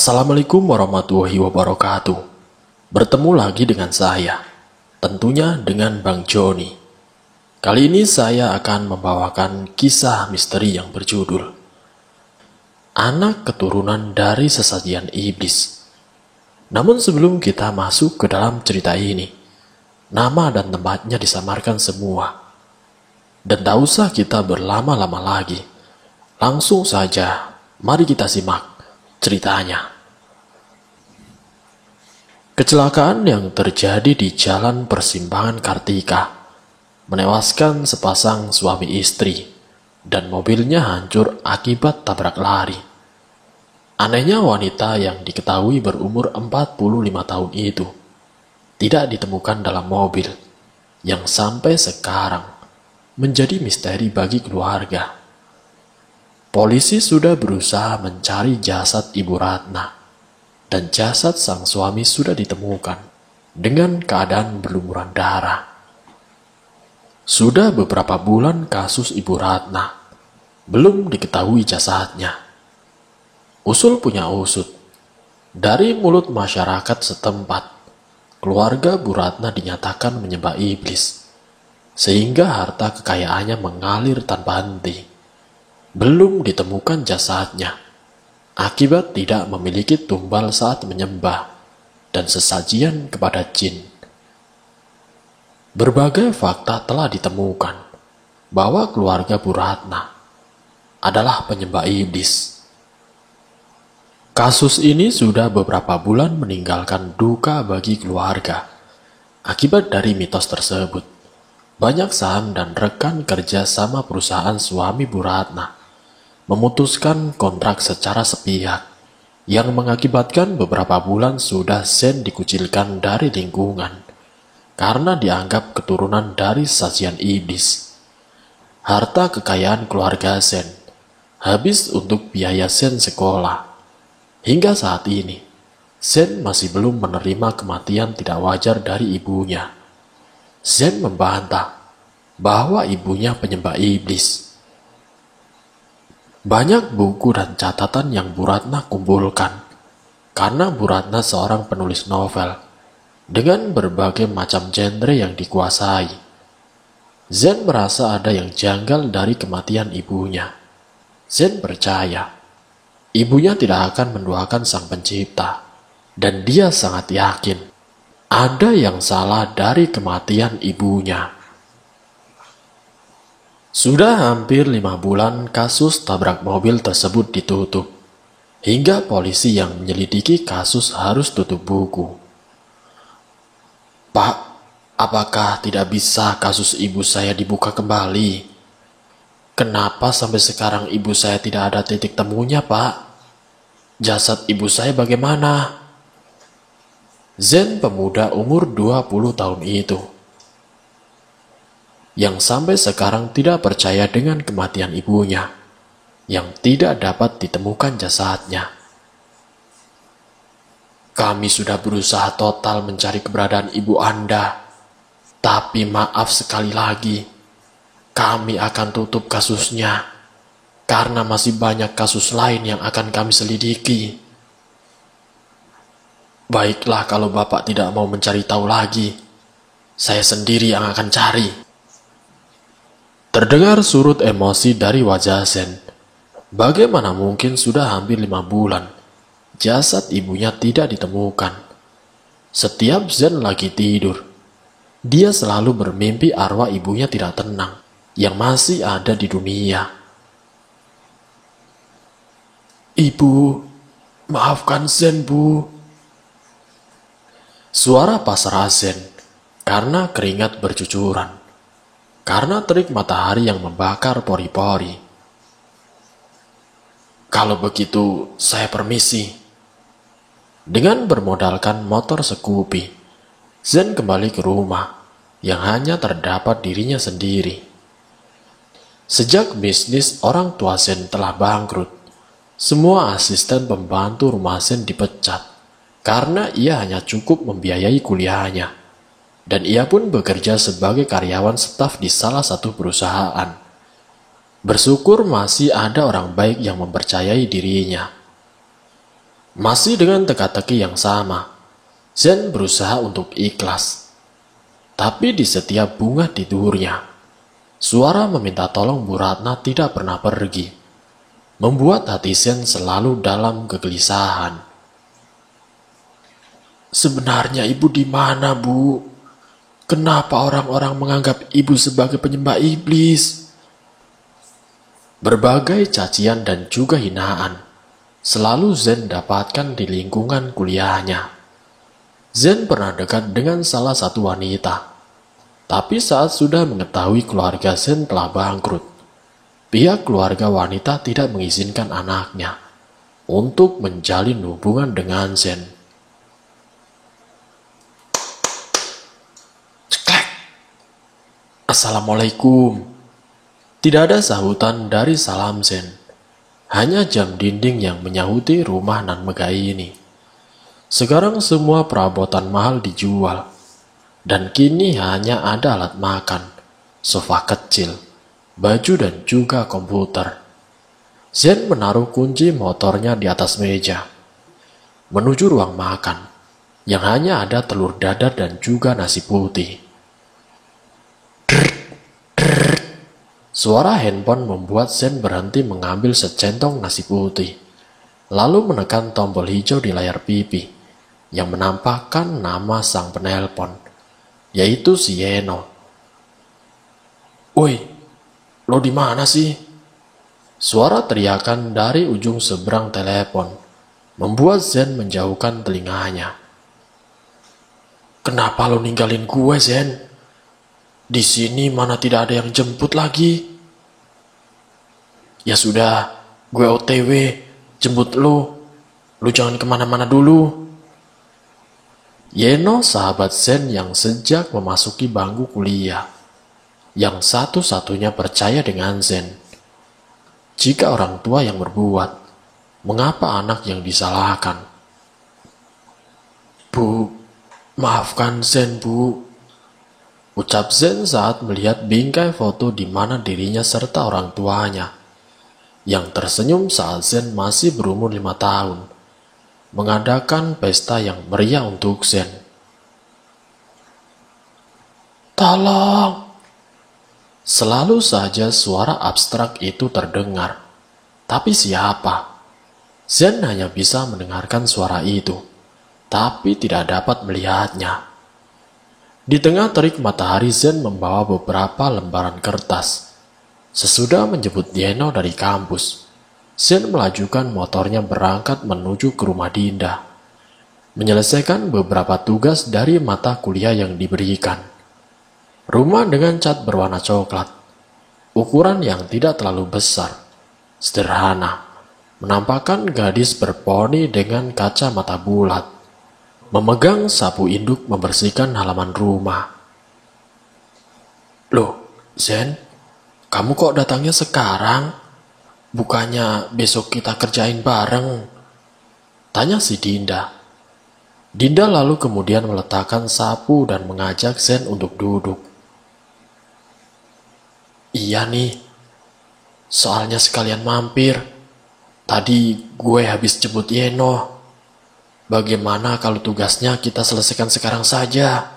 Assalamualaikum warahmatullahi wabarakatuh. Bertemu lagi dengan saya, tentunya dengan Bang Joni. Kali ini saya akan membawakan kisah misteri yang berjudul Anak Keturunan dari Sesajian Iblis. Namun sebelum kita masuk ke dalam cerita ini, nama dan tempatnya disamarkan semua. Dan tak usah kita berlama-lama lagi. Langsung saja, mari kita simak ceritanya. Kecelakaan yang terjadi di Jalan Persimpangan Kartika menewaskan sepasang suami istri dan mobilnya hancur akibat tabrak lari. Anehnya wanita yang diketahui berumur 45 tahun itu tidak ditemukan dalam mobil yang sampai sekarang menjadi misteri bagi keluarga. Polisi sudah berusaha mencari jasad Ibu Ratna, dan jasad sang suami sudah ditemukan dengan keadaan berlumuran darah. Sudah beberapa bulan kasus Ibu Ratna, belum diketahui jasadnya. Usul punya usut. Dari mulut masyarakat setempat, keluarga Bu Ratna dinyatakan menyembah iblis, sehingga harta kekayaannya mengalir tanpa henti. Belum ditemukan jasadnya, akibat tidak memiliki tumbal saat menyembah dan sesajian kepada jin. Berbagai fakta telah ditemukan bahwa keluarga Bu Ratna adalah penyembah iblis. Kasus ini sudah beberapa bulan meninggalkan duka bagi keluarga. Akibat dari mitos tersebut, banyak saham dan rekan kerja sama perusahaan suami Bu Ratna memutuskan kontrak secara sepihak yang mengakibatkan beberapa bulan sudah Zen dikucilkan dari lingkungan karena dianggap keturunan dari sesajian iblis. Harta kekayaan keluarga Zen habis untuk biaya Zen sekolah. Hingga saat ini, Zen masih belum menerima kematian tidak wajar dari ibunya. Zen membantah bahwa ibunya penyembah iblis. Banyak buku dan catatan yang Bu Ratna kumpulkan, karena Bu Ratna seorang penulis novel, dengan berbagai macam genre yang dikuasai. Zen merasa ada yang janggal dari kematian ibunya. Zen percaya, ibunya tidak akan mendoakan sang pencipta, dan dia sangat yakin ada yang salah dari kematian ibunya. Sudah hampir 5 bulan kasus tabrak mobil tersebut ditutup, hingga polisi yang menyelidiki kasus harus tutup buku. Pak, apakah tidak bisa kasus ibu saya dibuka kembali? Kenapa sampai sekarang ibu saya tidak ada titik temunya, Pak? Jasad ibu saya bagaimana? Zen, pemuda umur 20 tahun itu, yang sampai sekarang tidak percaya dengan kematian ibunya, yang tidak dapat ditemukan jasadnya. Kami sudah berusaha total mencari keberadaan ibu Anda, tapi maaf sekali lagi, kami akan tutup kasusnya, karena masih banyak kasus lain yang akan kami selidiki. Baiklah kalau Bapak tidak mau mencari tahu lagi, saya sendiri yang akan cari. Terdengar surut emosi dari wajah Zen. Bagaimana mungkin sudah hampir 5 bulan, jasad ibunya tidak ditemukan. Setiap Zen lagi tidur, dia selalu bermimpi arwah ibunya tidak tenang, yang masih ada di dunia. Ibu, maafkan Zen, Bu. Suara pasrah Zen, karena keringat bercucuran. Karena terik matahari yang membakar pori-pori. Kalau begitu, saya permisi. Dengan bermodalkan motor Scoopy, Zen kembali ke rumah yang hanya terdapat dirinya sendiri. Sejak bisnis orang tua Zen telah bangkrut, semua asisten pembantu rumah Zen dipecat karena ia hanya cukup membiayai kuliahnya. Dan ia pun bekerja sebagai karyawan staf di salah satu perusahaan. Bersyukur masih ada orang baik yang mempercayai dirinya. Masih dengan teka-teki yang sama, Zen berusaha untuk ikhlas. Tapi di setiap bunga tidurnya, suara meminta tolong Bu Ratna tidak pernah pergi, membuat hati Zen selalu dalam kegelisahan. Sebenarnya ibu di mana, Bu? Kenapa orang-orang menganggap ibu sebagai penyembah iblis? Berbagai cacian dan juga hinaan selalu Zen dapatkan di lingkungan kuliahnya. Zen pernah dekat dengan salah satu wanita, tapi saat sudah mengetahui keluarga Zen telah bangkrut, pihak keluarga wanita tidak mengizinkan anaknya untuk menjalin hubungan dengan Zen. Ceklek! Assalamualaikum. Tidak ada sahutan dari salam Zen. Hanya jam dinding yang menyahuti rumah nan megah ini. Sekarang semua perabotan mahal dijual. Dan kini hanya ada alat makan, sofa kecil, baju dan juga komputer. Zen menaruh kunci motornya di atas meja, menuju ruang makan, yang hanya ada telur dadar dan juga nasi putih. Suara handphone membuat Zen berhenti mengambil secentong nasi putih, lalu menekan tombol hijau di layar pipi, yang menampakkan nama sang penelpon, yaitu si Yeno. "Woi, lo di mana sih?" Suara teriakan dari ujung seberang telepon membuat Zen menjauhkan telinganya. "Kenapa lo ninggalin gue, Zen? Di sini mana tidak ada yang jemput lagi." "Ya sudah, gue OTW, jemput lo. Lo jangan kemana-mana dulu." Yeno sahabat Zen yang sejak memasuki bangku kuliah, yang satu-satunya percaya dengan Zen. Jika orang tua yang berbuat, mengapa anak yang disalahkan? "Bu, maafkan Zen, Bu," ucap Zen saat melihat bingkai foto di mana dirinya serta orang tuanya, yang tersenyum saat Zen masih berumur 5 tahun, mengadakan pesta yang meriah untuk Zen. "Tolong!" Selalu saja suara abstrak itu terdengar. Tapi siapa? Zen hanya bisa mendengarkan suara itu, tapi tidak dapat melihatnya. Di tengah terik matahari, Zen membawa beberapa lembaran kertas. Sesudah menjemput Yeno dari kampus, Zen melajukan motornya berangkat menuju ke rumah Dinda, menyelesaikan beberapa tugas dari mata kuliah yang diberikan. Rumah dengan cat berwarna coklat, ukuran yang tidak terlalu besar, sederhana, menampakkan gadis berponi dengan kacamata bulat, memegang sapu induk membersihkan halaman rumah. "Loh, Zen, kamu kok datangnya sekarang? Bukannya besok kita kerjain bareng?" tanya si Dinda. Dinda lalu kemudian meletakkan sapu dan mengajak Zen untuk duduk. "Iya nih, soalnya sekalian mampir. Tadi gue habis jemput Yeno. Bagaimana kalau tugasnya kita selesaikan sekarang saja?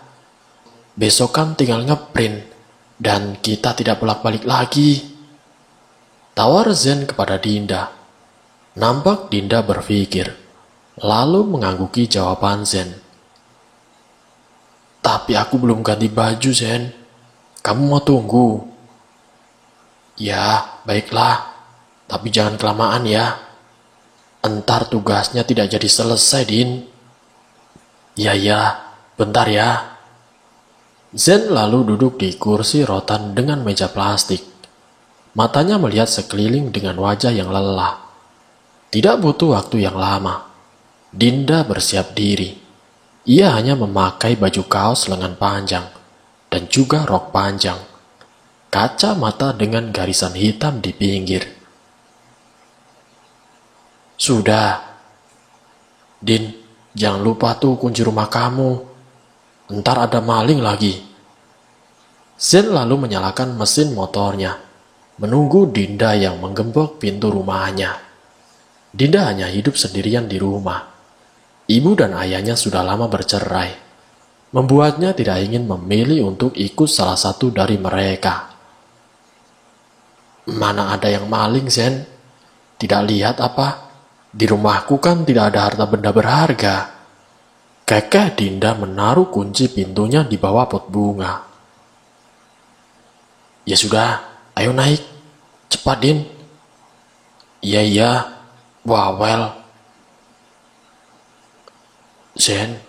Besok kan tinggal ngeprint dan kita tidak bolak-balik lagi," tawar Zen kepada Dinda. Nampak Dinda berpikir, lalu mengangguki jawaban Zen. "Tapi aku belum ganti baju, Zen. Kamu mau tunggu?" "Ya, baiklah. Tapi jangan kelamaan ya. Entar tugasnya tidak jadi selesai, Din." Ya, bentar ya." Zen lalu duduk di kursi rotan dengan meja plastik. Matanya melihat sekeliling dengan wajah yang lelah. Tidak butuh waktu yang lama. Dinda bersiap diri. Ia hanya memakai baju kaos lengan panjang dan juga rok panjang. Kacamata dengan garisan hitam di pinggir. "Sudah. Din, jangan lupa tuh kunci rumah kamu. Ntar ada maling lagi." Zen lalu menyalakan mesin motornya, menunggu Dinda yang menggembok pintu rumahnya. Dinda hanya hidup sendirian di rumah. Ibu dan ayahnya sudah lama bercerai, membuatnya tidak ingin memilih untuk ikut salah satu dari mereka. Mana ada yang maling, Zen? Tidak lihat apa? Di rumahku kan tidak ada harta benda berharga. Kekeh Dinda menaruh kunci pintunya di bawah pot bunga. Ya sudah, ayo naik. Cepat, Din. Iya. Wawel. Zen,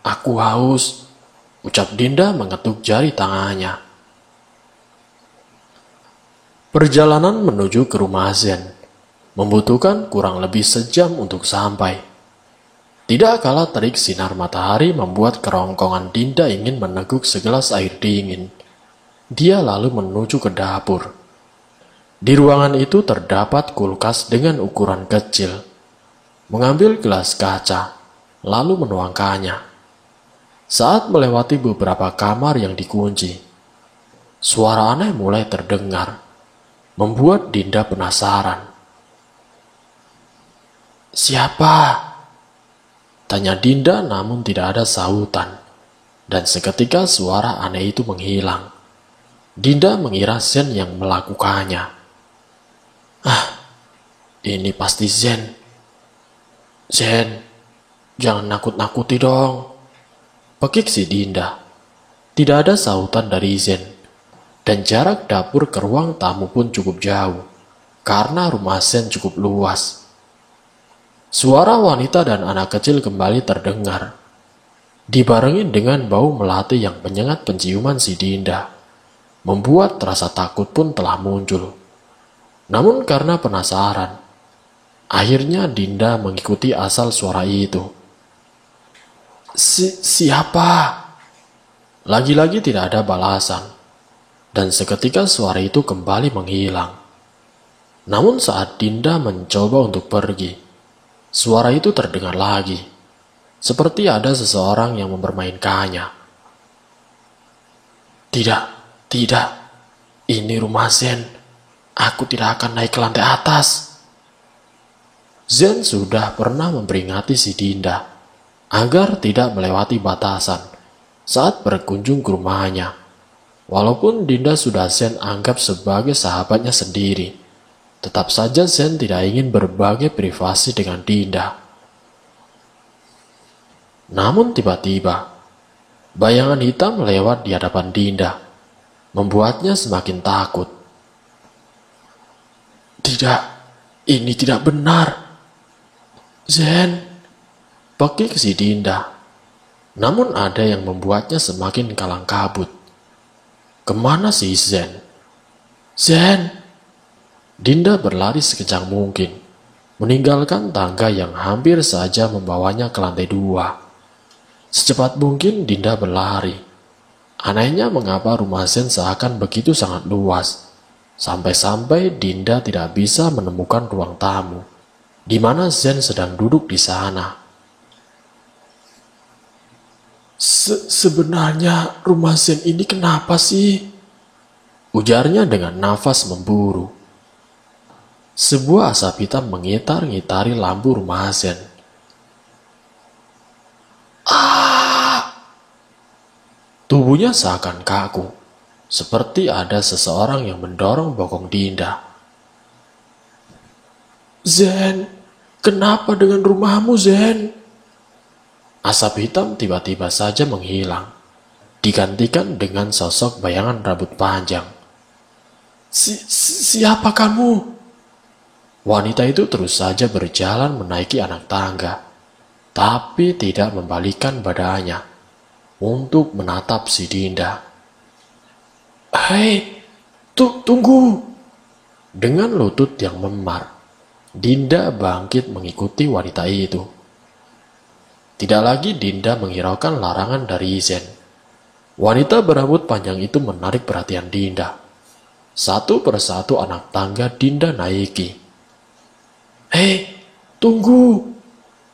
aku haus, ucap Dinda mengetuk jari tangannya. Perjalanan menuju ke rumah Zen membutuhkan kurang lebih sejam untuk sampai. Tidak kalah terik sinar matahari membuat kerongkongan Dinda ingin meneguk segelas air dingin. Dia lalu menuju ke dapur. Di ruangan itu terdapat kulkas dengan ukuran kecil. Mengambil gelas kaca, lalu menuangkannya. Saat melewati beberapa kamar yang dikunci, suara aneh mulai terdengar, membuat Dinda penasaran. "Siapa?" tanya Dinda, namun tidak ada sahutan, dan seketika suara aneh itu menghilang. Dinda mengira Zen yang melakukannya. Ini pasti Zen. Zen, jangan nakut-nakuti dong, pekik si Dinda. Tidak ada sahutan dari Zen, dan jarak dapur ke ruang tamu pun cukup jauh, karena rumah Zen cukup luas. Suara wanita dan anak kecil kembali terdengar, dibarengi dengan bau melati yang menyengat penciuman si Dinda, membuat rasa takut pun telah muncul. Namun karena penasaran, akhirnya Dinda mengikuti asal suara itu. Siapa? Lagi-lagi tidak ada balasan, dan seketika suara itu kembali menghilang. Namun saat Dinda mencoba untuk pergi, suara itu terdengar lagi, seperti ada seseorang yang mempermainkannya. Tidak, ini rumah Zen. Aku tidak akan naik ke lantai atas. Zen sudah pernah memperingati si Dinda agar tidak melewati batasan saat berkunjung ke rumahnya. Walaupun Dinda sudah Zen anggap sebagai sahabatnya sendiri, tetap saja Zen tidak ingin berbagi privasi dengan Dinda. Namun tiba-tiba, bayangan hitam lewat di hadapan Dinda, membuatnya semakin takut. Tidak, ini tidak benar. Zen, pekik si Dinda. Namun ada yang membuatnya semakin kalang kabut. Kemana si Zen? Zen! Dinda berlari sekencang mungkin, meninggalkan tangga yang hampir saja membawanya ke lantai 2. Secepat mungkin Dinda berlari. Anehnya mengapa rumah Zen seakan begitu sangat luas, sampai-sampai Dinda tidak bisa menemukan ruang tamu, di mana Zen sedang duduk di sana. Sebenarnya rumah Zen ini kenapa sih? Ujarnya dengan nafas memburu. Sebuah asap hitam mengitar-ngitari lampu rumah Zen. Tubuhnya seakan kaku, seperti ada seseorang yang mendorong bokong Dinda. Zen, kenapa dengan rumahmu, Zen? Asap hitam tiba-tiba saja menghilang, digantikan dengan sosok bayangan rambut panjang. Siapa kamu? Wanita itu terus saja berjalan menaiki anak tangga, tapi tidak membalikkan badannya untuk menatap si Dinda. Hei, tunggu! Dengan lutut yang memar, Dinda bangkit mengikuti wanita itu. Tidak lagi Dinda menghiraukan larangan dari Zen. Wanita berambut panjang itu menarik perhatian Dinda. Satu persatu anak tangga Dinda naiki. Hei, tunggu!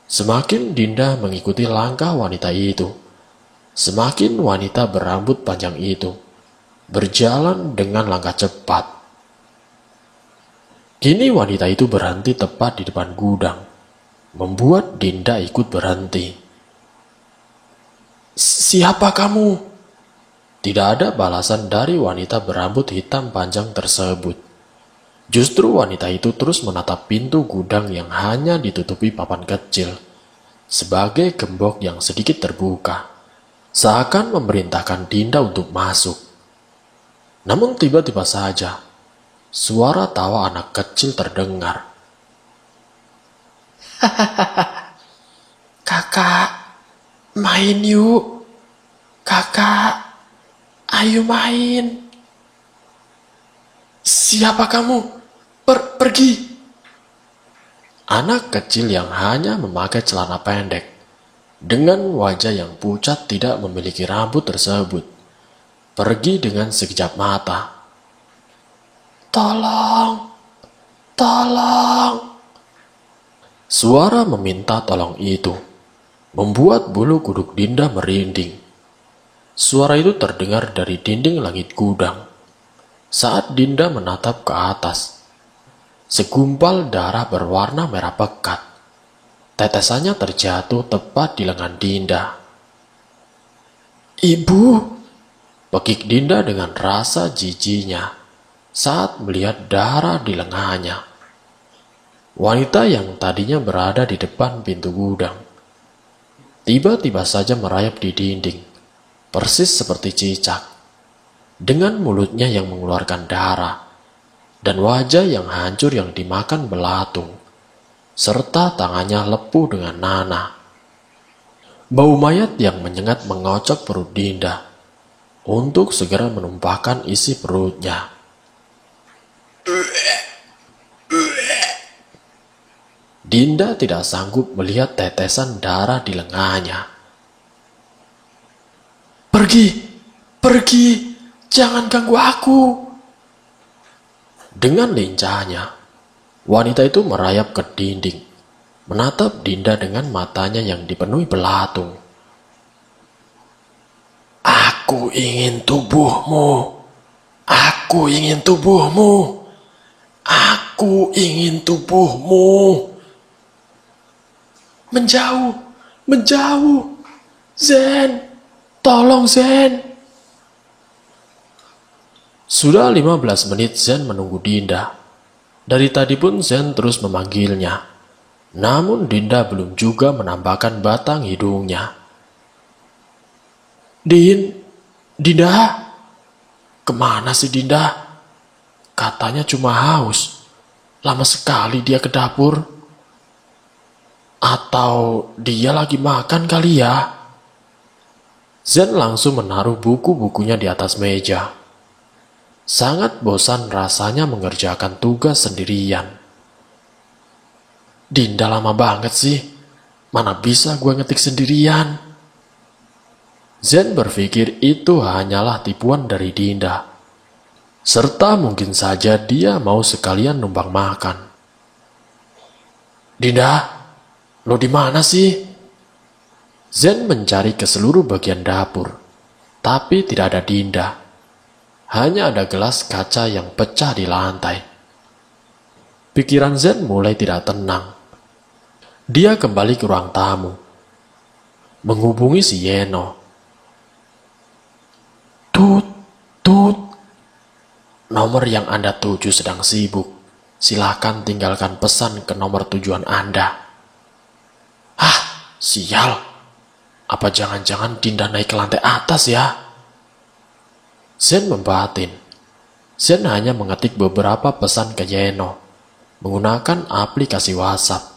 Semakin Dinda mengikuti langkah wanita itu, semakin wanita berambut panjang itu berjalan dengan langkah cepat. Kini wanita itu berhenti tepat di depan gudang, membuat Dinda ikut berhenti. "Siapa kamu?" Tidak ada balasan dari wanita berambut hitam panjang tersebut. Justru wanita itu terus menatap pintu gudang yang hanya ditutupi papan kecil, sebagai gembok yang sedikit terbuka, seakan memerintahkan Dinda untuk masuk. Namun tiba-tiba saja, suara tawa anak kecil terdengar. "Kakak, main yuk. Kakak, ayo main." "Siapa kamu? Pergi." Anak kecil yang hanya memakai celana pendek, dengan wajah yang pucat tidak memiliki rambut tersebut, pergi dengan sekejap mata. "Tolong, tolong." Suara meminta tolong itu membuat bulu kuduk Dinda merinding. Suara itu terdengar dari dinding langit gudang. Saat Dinda menatap ke atas, segumpal darah berwarna merah pekat. Tetesannya terjatuh tepat di lengan Dinda. "Ibu!" pekik Dinda dengan rasa jijiknya saat melihat darah di lengannya. Wanita yang tadinya berada di depan pintu gudang tiba-tiba saja merayap di dinding, persis seperti cicak, dengan mulutnya yang mengeluarkan darah dan wajah yang hancur yang dimakan belatung, serta tangannya lepuh dengan nanah. Bau mayat yang menyengat mengocok perut Dinda untuk segera menumpahkan isi perutnya. Dinda tidak sanggup melihat tetesan darah di lengannya. "Pergi, pergi, jangan ganggu aku." Dengan lincahnya, wanita itu merayap ke dinding, menatap Dinda dengan matanya yang dipenuhi belatung. "Aku ingin tubuhmu. Aku ingin tubuhmu. Aku ingin tubuhmu." "Menjauh, menjauh. Zen, tolong Zen." Sudah 15 menit Zen menunggu Dinda. Dari tadi pun Zen terus memanggilnya. Namun Dinda belum juga menambahkan batang hidungnya. Dinda? Kemana sih Dinda? Katanya cuma haus. Lama sekali dia ke dapur. Atau dia lagi makan kali ya?" Zen langsung menaruh buku-bukunya di atas meja. Sangat bosan rasanya mengerjakan tugas sendirian. "Dinda lama banget sih. Mana bisa gue ngetik sendirian?" Zen berpikir itu hanyalah tipuan dari Dinda. Serta mungkin saja dia mau sekalian numpang makan. "Dinda, lo di mana sih?" Zen mencari ke seluruh bagian dapur, tapi tidak ada Dinda. Hanya ada gelas kaca yang pecah di lantai. Pikiran Zen mulai tidak tenang. Dia kembali ke ruang tamu, menghubungi si Yeno. "Tut, tut. Nomor yang Anda tuju sedang sibuk. Silakan tinggalkan pesan ke nomor tujuan Anda." "Ah, sial. Apa jangan-jangan Dinda naik ke lantai atas ya?" Zen membatin. Zen hanya mengetik beberapa pesan ke Yeno menggunakan aplikasi WhatsApp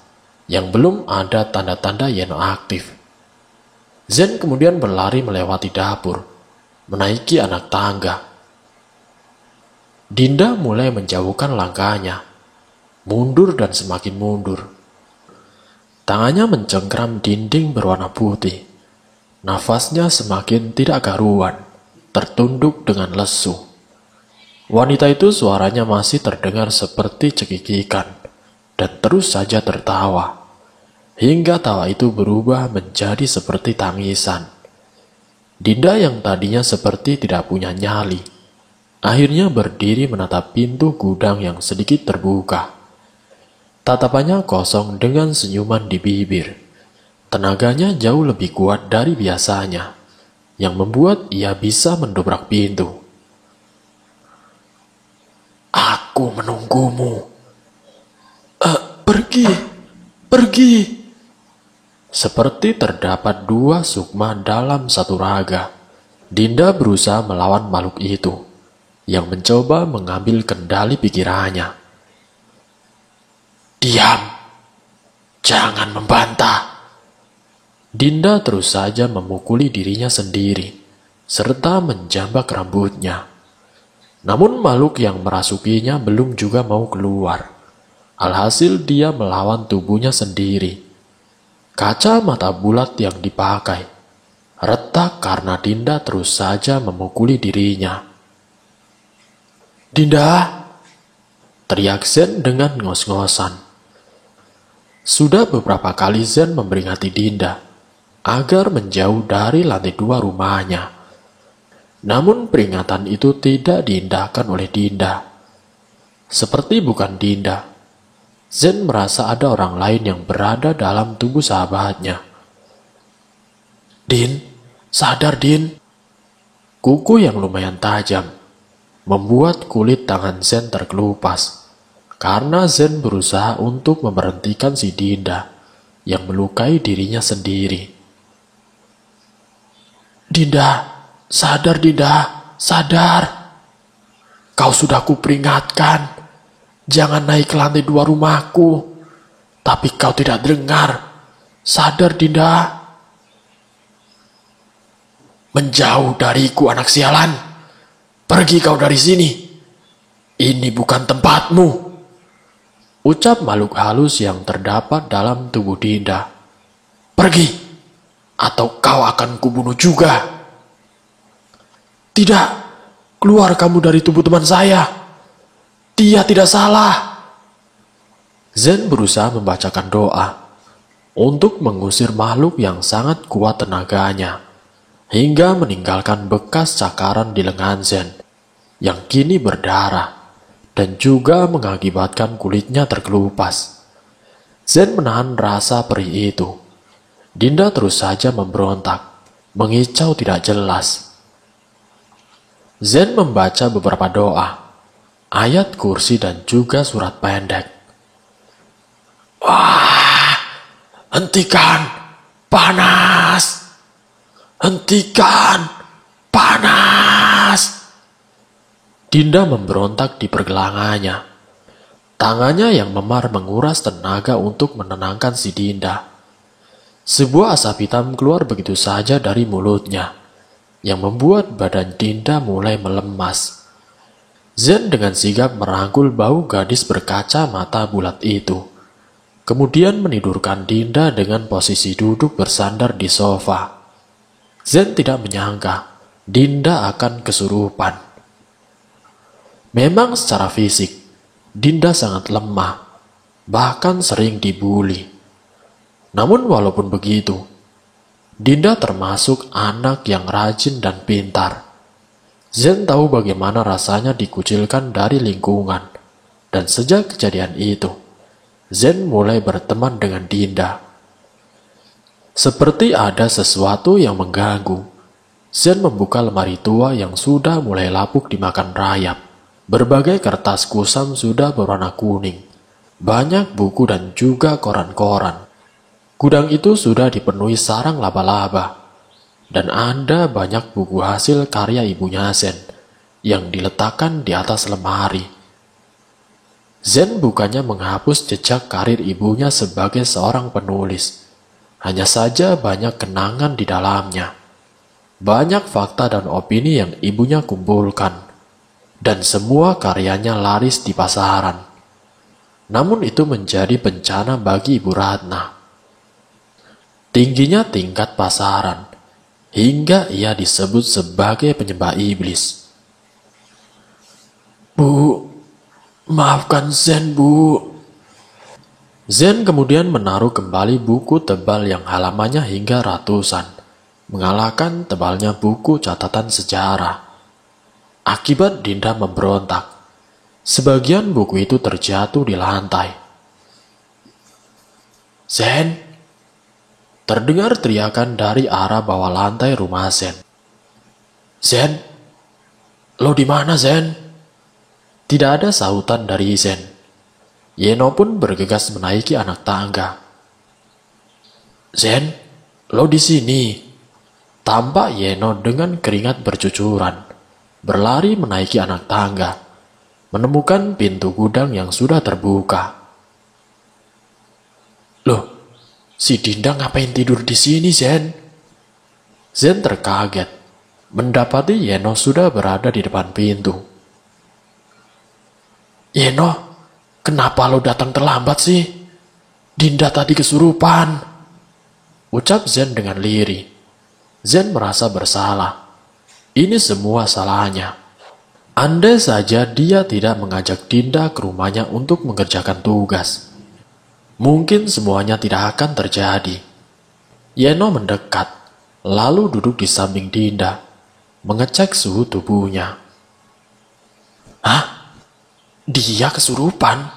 yang belum ada tanda-tanda Yeno aktif. Zen kemudian berlari melewati dapur, menaiki anak tangga. Dinda mulai menjauhkan langkahnya, mundur dan semakin mundur. Tangannya mencengkram dinding berwarna putih. Nafasnya semakin tidak karuan, tertunduk dengan lesu. Wanita itu suaranya masih terdengar seperti cekikikan dan terus saja tertawa, hingga tawa itu berubah menjadi seperti tangisan. Dinda yang tadinya seperti tidak punya nyali, akhirnya berdiri menatap pintu gudang yang sedikit terbuka. Tatapannya kosong dengan senyuman di bibir. Tenaganya jauh lebih kuat dari biasanya, yang membuat ia bisa mendobrak pintu. "Aku menunggumu." Pergi, pergi." Seperti terdapat dua sukma dalam satu raga, Dinda berusaha melawan makhluk itu, yang mencoba mengambil kendali pikirannya. "Diam, jangan membantah." Dinda terus saja memukuli dirinya sendiri, serta menjambak rambutnya. Namun makhluk yang merasukinya belum juga mau keluar. Alhasil dia melawan tubuhnya sendiri. Kaca mata bulat yang dipakai retak karena Dinda terus saja memukuli dirinya. "Dinda!" teriak Zen dengan ngos-ngosan. Sudah beberapa kali Zen memperingati Dinda agar menjauh dari lantai 2 rumahnya. Namun peringatan itu tidak diindahkan oleh Dinda. Seperti bukan Dinda, Zen merasa ada orang lain yang berada dalam tubuh sahabatnya. "Din, sadar Din." Kuku yang lumayan tajam membuat kulit tangan Zen terkelupas, karena Zen berusaha untuk memberhentikan si Dinda yang melukai dirinya sendiri. "Dinda, sadar Dinda, sadar. Kau sudah kuperingatkan. Jangan naik ke lantai 2 rumahku. Tapi kau tidak dengar. Sadar Dinda." "Menjauh dariku anak sialan. Pergi kau dari sini. Ini bukan tempatmu," ucap makhluk halus yang terdapat dalam tubuh Dinda. "Pergi, atau kau akan kubunuh juga." "Tidak, keluar kamu dari tubuh teman saya. Dia tidak salah." Zen berusaha membacakan doa untuk mengusir makhluk yang sangat kuat tenaganya, hingga meninggalkan bekas cakaran di lengan Zen yang kini berdarah dan juga mengakibatkan kulitnya terkelupas. Zen menahan rasa perih itu. Dinda terus saja memberontak, mengicau tidak jelas. Zen membaca beberapa doa, ayat kursi dan juga surat pendek. "Wah, hentikan, panas! Hentikan, panas!" Dinda memberontak di pergelangannya. Tangannya yang memar menguras tenaga untuk menenangkan si Dinda. Sebuah asap hitam keluar begitu saja dari mulutnya, yang membuat badan Dinda mulai melemas. Zen dengan sigap merangkul bau gadis berkaca mata bulat itu. Kemudian menidurkan Dinda dengan posisi duduk bersandar di sofa. Zen tidak menyangka Dinda akan kesurupan. Memang secara fisik, Dinda sangat lemah, bahkan sering dibuli. Namun walaupun begitu, Dinda termasuk anak yang rajin dan pintar. Zen tahu bagaimana rasanya dikucilkan dari lingkungan, dan sejak kejadian itu, Zen mulai berteman dengan Dinda. Seperti ada sesuatu yang mengganggu, Zen membuka lemari tua yang sudah mulai lapuk dimakan rayap. Berbagai kertas kusam sudah berwarna kuning, banyak buku dan juga koran-koran. Gudang itu sudah dipenuhi sarang laba-laba. Dan ada banyak buku hasil karya ibunya Zen yang diletakkan di atas lemari. Zen bukannya menghapus jejak karir ibunya sebagai seorang penulis. Hanya saja banyak kenangan di dalamnya. Banyak fakta dan opini yang ibunya kumpulkan. Dan semua karyanya laris di pasaran. Namun itu menjadi bencana bagi Ibu Ratna. Tingginya tingkat pasaran, hingga ia disebut sebagai penyembah iblis. "Bu, maafkan Zen, Bu." Zen kemudian menaruh kembali buku tebal yang halamannya hingga ratusan, mengalahkan tebalnya buku catatan sejarah. Akibat Dinda memberontak, sebagian buku itu terjatuh di lantai. Zen, terdengar teriakan dari arah bawah lantai rumah Zen. Zen, lo di mana Zen? Tidak ada sahutan dari Zen. Yeno pun bergegas menaiki anak tangga. Zen, lo di sini. Tampak Yeno dengan keringat bercucuran, berlari menaiki anak tangga, menemukan pintu gudang yang sudah terbuka. Loh, si Dinda ngapain tidur di sini, Zen? Zen terkaget, mendapati Yeno sudah berada di depan pintu. Yeno, kenapa lo datang terlambat sih? Dinda tadi kesurupan, ucap Zen dengan lirih. Zen merasa bersalah. Ini semua salahnya. Andai saja dia tidak mengajak Dinda ke rumahnya untuk mengerjakan tugas, mungkin semuanya tidak akan terjadi. Yeno mendekat, lalu duduk di samping Dinda, mengecek suhu tubuhnya. Hah? Dia kesurupan?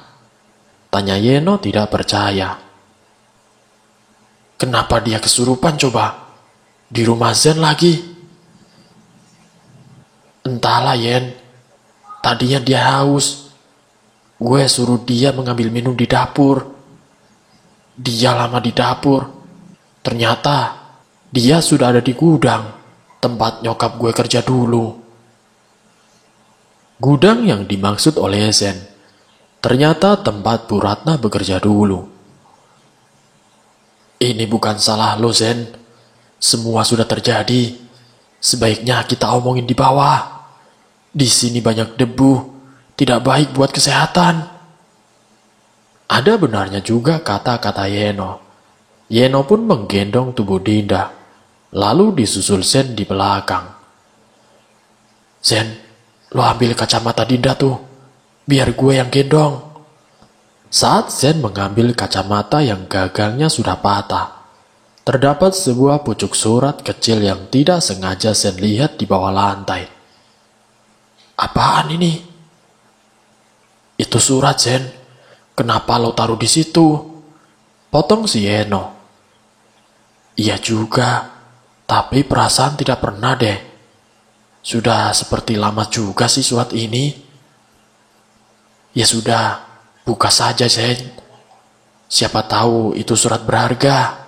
Tanya Yeno tidak percaya. Kenapa dia kesurupan coba? Di rumah Zen lagi? Entahlah Yen, tadinya dia haus. Gue suruh dia mengambil minum di dapur. Dia lama di dapur. Ternyata dia sudah ada di gudang, tempat nyokap gue kerja dulu. Gudang yang dimaksud oleh Zen ternyata tempat Bu Ratna bekerja dulu. Ini bukan salah lo Zen. Semua sudah terjadi. Sebaiknya kita omongin di bawah. Di sini banyak debu, tidak baik buat kesehatan. Ada benarnya juga kata-kata Yeno. Yeno pun menggendong tubuh Dinda, lalu disusul Zen di belakang. Zen, lo ambil kacamata Dinda tuh, biar gue yang gendong. Saat Zen mengambil kacamata yang gagangnya sudah patah, terdapat sebuah pucuk surat kecil yang tidak sengaja Zen lihat di bawah lantai. Apaan ini? Itu surat Zen. Kenapa lo taruh di situ? Potong si Yeno. Iya juga, tapi perasaan tidak pernah deh. Sudah seperti lama juga sih surat ini. Ya sudah, buka saja Zen. Siapa tahu itu surat berharga.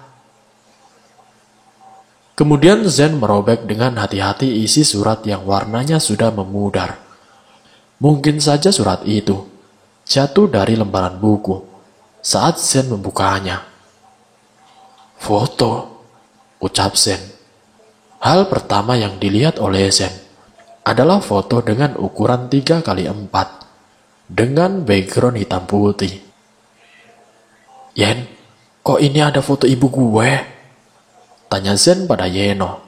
Kemudian Zen merobek dengan hati-hati isi surat yang warnanya sudah memudar. Mungkin saja surat itu jatuh dari lembaran buku saat Zen membukanya. Foto, ucap Zen. Hal pertama yang dilihat oleh Zen adalah foto dengan ukuran 3x4 dengan background hitam putih. Yen, kok ini ada foto ibu gue? Tanya Zen pada Yeno.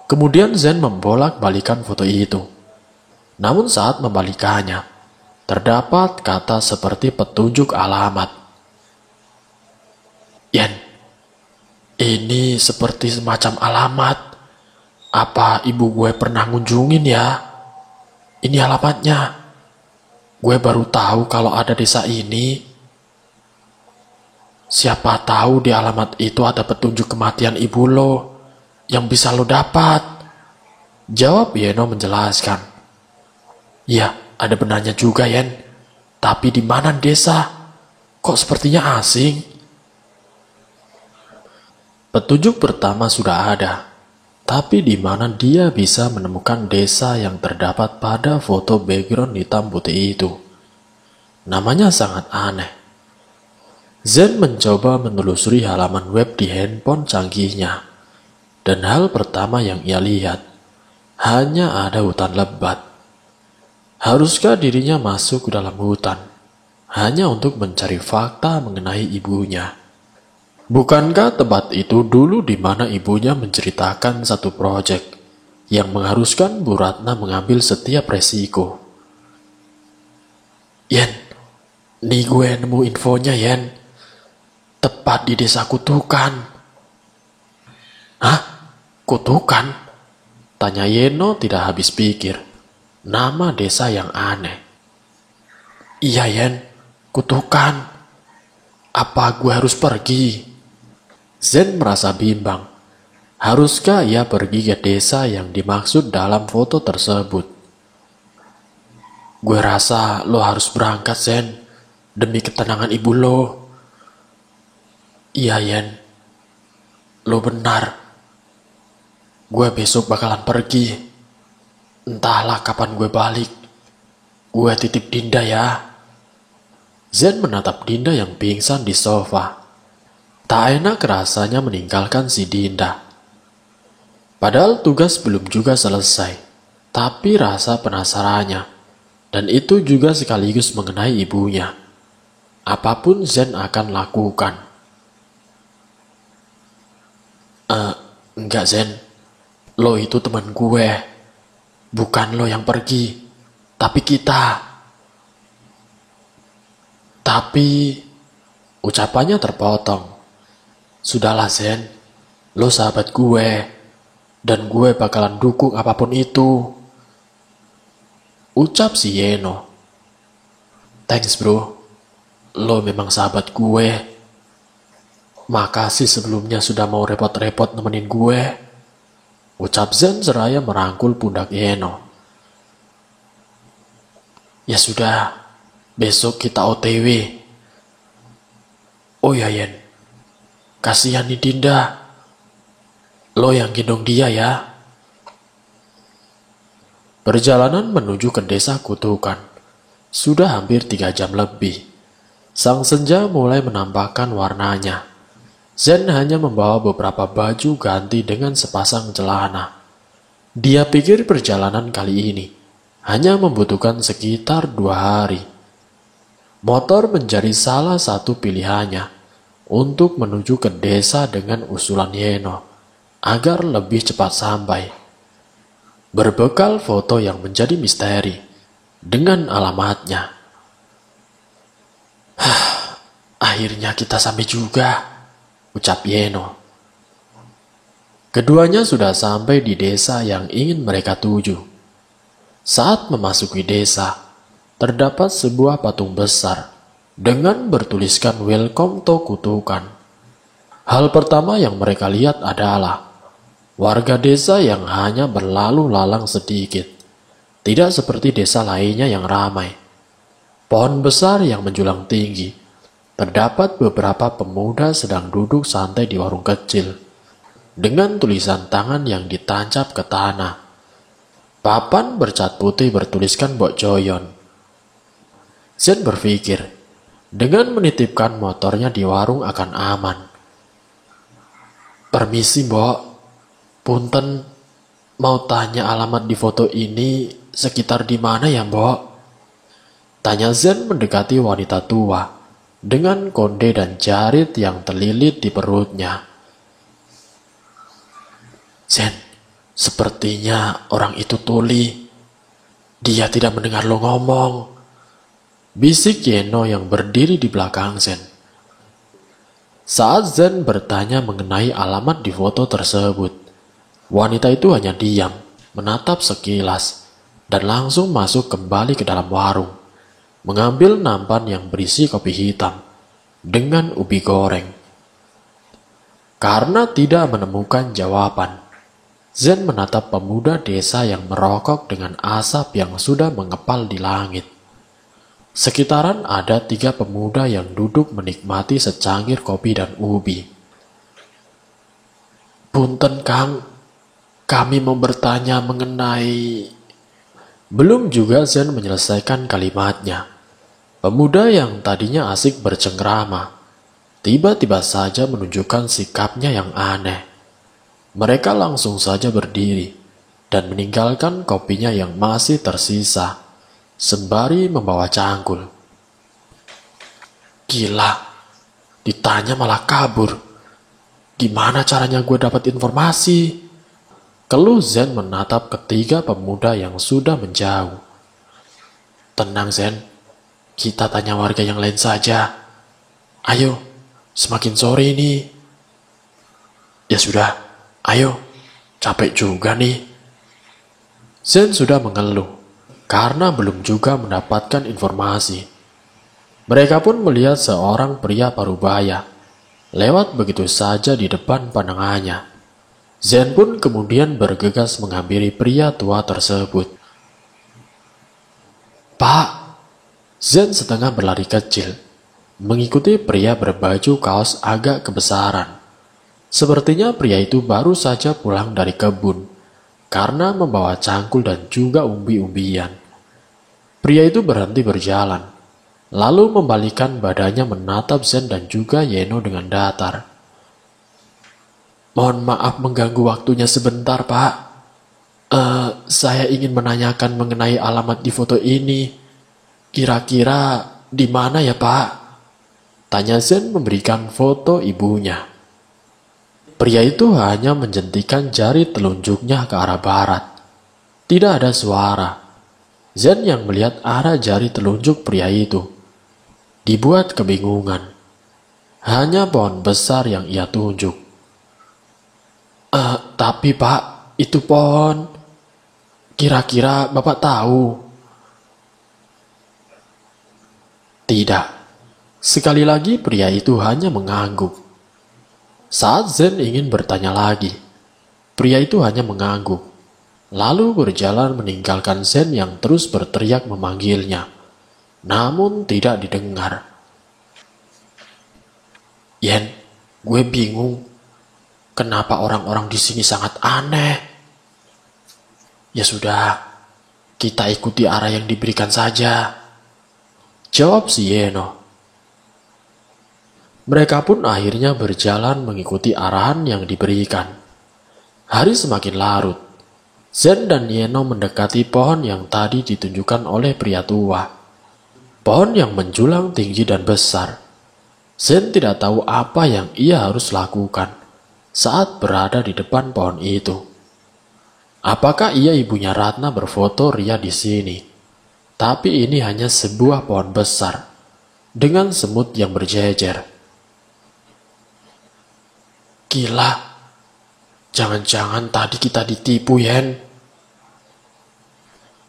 Kemudian Zen membolak-balikan foto itu. Namun saat membalikannya, terdapat kata seperti petunjuk alamat. Yen, ini seperti semacam alamat. Apa ibu gue pernah ngunjungin ya? Ini alamatnya. Gue baru tahu kalau ada desa ini. Siapa tahu di alamat itu ada petunjuk kematian ibu lo yang bisa lo dapat. Jawab Yeno menjelaskan. Ya, ada benarnya juga Yen. Tapi di mana desa? Kok sepertinya asing? Petunjuk pertama sudah ada. Tapi di mana dia bisa menemukan desa yang terdapat pada foto background hitam putih itu? Namanya sangat aneh. Zen mencoba menelusuri halaman web di handphone canggihnya. Dan hal pertama yang ia lihat hanya ada hutan lebat. Haruskah dirinya masuk ke dalam hutan hanya untuk mencari fakta mengenai ibunya? Bukankah tempat itu dulu di mana ibunya menceritakan satu proyek yang mengharuskan Bu Ratna mengambil setiap resiko? Yen, nih gue nemu infonya Yen. Tepat di desa Kutukan. Hah? Kutukan? Tanya Yeno tidak habis pikir. Nama desa yang aneh. Iya Yen, Kutukan. Apa gue harus pergi? Zen merasa bimbang. Haruskah ia pergi ke desa yang dimaksud dalam foto tersebut? Gue rasa lo harus berangkat, Zen. Demi ketenangan ibu lo. Iya, Yen. Lo benar. Gue besok bakalan pergi. Entahlah kapan gue balik. Gue titip Dinda ya. Zen menatap Dinda yang pingsan di sofa. Tak enak rasanya meninggalkan si Dinda. Padahal tugas belum juga selesai. Tapi rasa penasarannya. Dan itu juga sekaligus mengenai ibunya. Apapun Zen akan lakukan. Enggak Zen. Lo itu teman gue. Bukan lo yang pergi. Tapi kita. Tapi ucapannya terpotong. Sudahlah Zen. Lo sahabat gue. Dan gue bakalan dukung apapun itu. Ucap si Yeno. Thanks bro. Lo memang sahabat gue. Makasih sebelumnya sudah mau repot-repot nemenin gue. Ucap Zen seraya merangkul pundak Yeno. Ya sudah, besok kita OTW. Oh ya Yen, kasihan nih Dinda. Lo yang gendong dia ya. Perjalanan menuju ke desa Kutukan sudah hampir 3 jam lebih. Sang senja mulai menampakkan warnanya. Zen hanya membawa beberapa baju ganti dengan sepasang celana. Dia pikir perjalanan kali ini hanya membutuhkan sekitar 2 hari. Motor menjadi salah satu pilihannya untuk menuju ke desa dengan usulan Yeno agar lebih cepat sampai. Berbekal foto yang menjadi misteri dengan alamatnya. Akhirnya kita sampai juga, ucap Yeno. Keduanya sudah sampai di desa yang ingin mereka tuju. Saat memasuki desa, terdapat sebuah patung besar dengan bertuliskan Welcome to Kutukan. Hal pertama yang mereka lihat adalah warga desa yang hanya berlalu lalang sedikit. Tidak seperti desa lainnya yang ramai. Pohon besar yang menjulang tinggi. Terdapat beberapa pemuda sedang duduk santai di warung kecil. Dengan tulisan tangan yang ditancap ke tanah. Papan bercat putih bertuliskan Mbok Joyon. Zen berpikir, dengan menitipkan motornya di warung akan aman. Permisi Mbok. Punten, mau tanya alamat di foto ini sekitar di mana ya Mbok? Tanya Zen mendekati wanita tua dengan konde dan jarit yang terlilit di perutnya. Zen, sepertinya orang itu tuli. Dia tidak mendengar lo ngomong. Bisik Yeno yang berdiri di belakang Zen. Saat Zen bertanya mengenai alamat di foto tersebut, wanita itu hanya diam, menatap sekilas, dan langsung masuk kembali ke dalam warung, mengambil nampan yang berisi kopi hitam dengan ubi goreng. Karena tidak menemukan jawaban, Zen menatap pemuda desa yang merokok dengan asap yang sudah mengepal di langit. Sekitaran ada 3 pemuda yang duduk menikmati secangkir kopi dan ubi. Punten Kang, kami mau bertanya mengenai... Belum juga Zen menyelesaikan kalimatnya. Pemuda yang tadinya asik bercengkrama, tiba-tiba saja menunjukkan sikapnya yang aneh. Mereka langsung saja berdiri dan meninggalkan kopinya yang masih tersisa, sembari membawa cangkul. Gila, ditanya malah kabur. Gimana caranya gue dapat informasi? Keluh Zen menatap ketiga pemuda yang sudah menjauh. Tenang Zen, kita tanya warga yang lain saja. Ayo, semakin sore ini. Ya sudah, ayo, capek juga nih. Zen sudah mengeluh karena belum juga mendapatkan informasi. Mereka pun melihat seorang pria parubaya lewat begitu saja di depan pandangannya. Zen pun kemudian bergegas menghampiri pria tua tersebut. "Pak!" Zen setengah berlari kecil, mengikuti pria berbaju kaos agak kebesaran. Sepertinya pria itu baru saja pulang dari kebun, karena membawa cangkul dan juga umbi-umbian. Pria itu berhenti berjalan, lalu membalikkan badannya menatap Zen dan juga Yeno dengan datar. "Mohon maaf mengganggu waktunya sebentar, Pak. Saya ingin menanyakan mengenai alamat di foto ini. Kira-kira di mana ya, Pak?" tanya Zen memberikan foto ibunya. Pria itu hanya menjentikan jari telunjuknya ke arah barat. Tidak ada suara. Zen yang melihat arah jari telunjuk pria itu dibuat kebingungan. Hanya pohon besar yang ia tunjuk. Tapi Pak, itu pohon. Kira-kira Bapak tahu?" Tidak. Sekali lagi pria itu hanya mengangguk. Saat Zen ingin bertanya lagi, pria itu hanya mengangguk, lalu berjalan meninggalkan Zen yang terus berteriak memanggilnya, namun tidak didengar. "Yen, gue bingung. Kenapa orang-orang di sini sangat aneh?" "Ya sudah, kita ikuti arah yang diberikan saja," jawab si Yeno. Mereka pun akhirnya berjalan mengikuti arahan yang diberikan. Hari semakin larut. Zen dan Yeno mendekati pohon yang tadi ditunjukkan oleh pria tua. Pohon yang menjulang tinggi dan besar. Zen tidak tahu apa yang ia harus lakukan saat berada di depan pohon itu. Apakah ia ibunya Ratna berfoto ria di sini? Tapi ini hanya sebuah pohon besar dengan semut yang berjejer. "Gila, jangan-jangan tadi kita ditipu, Yen."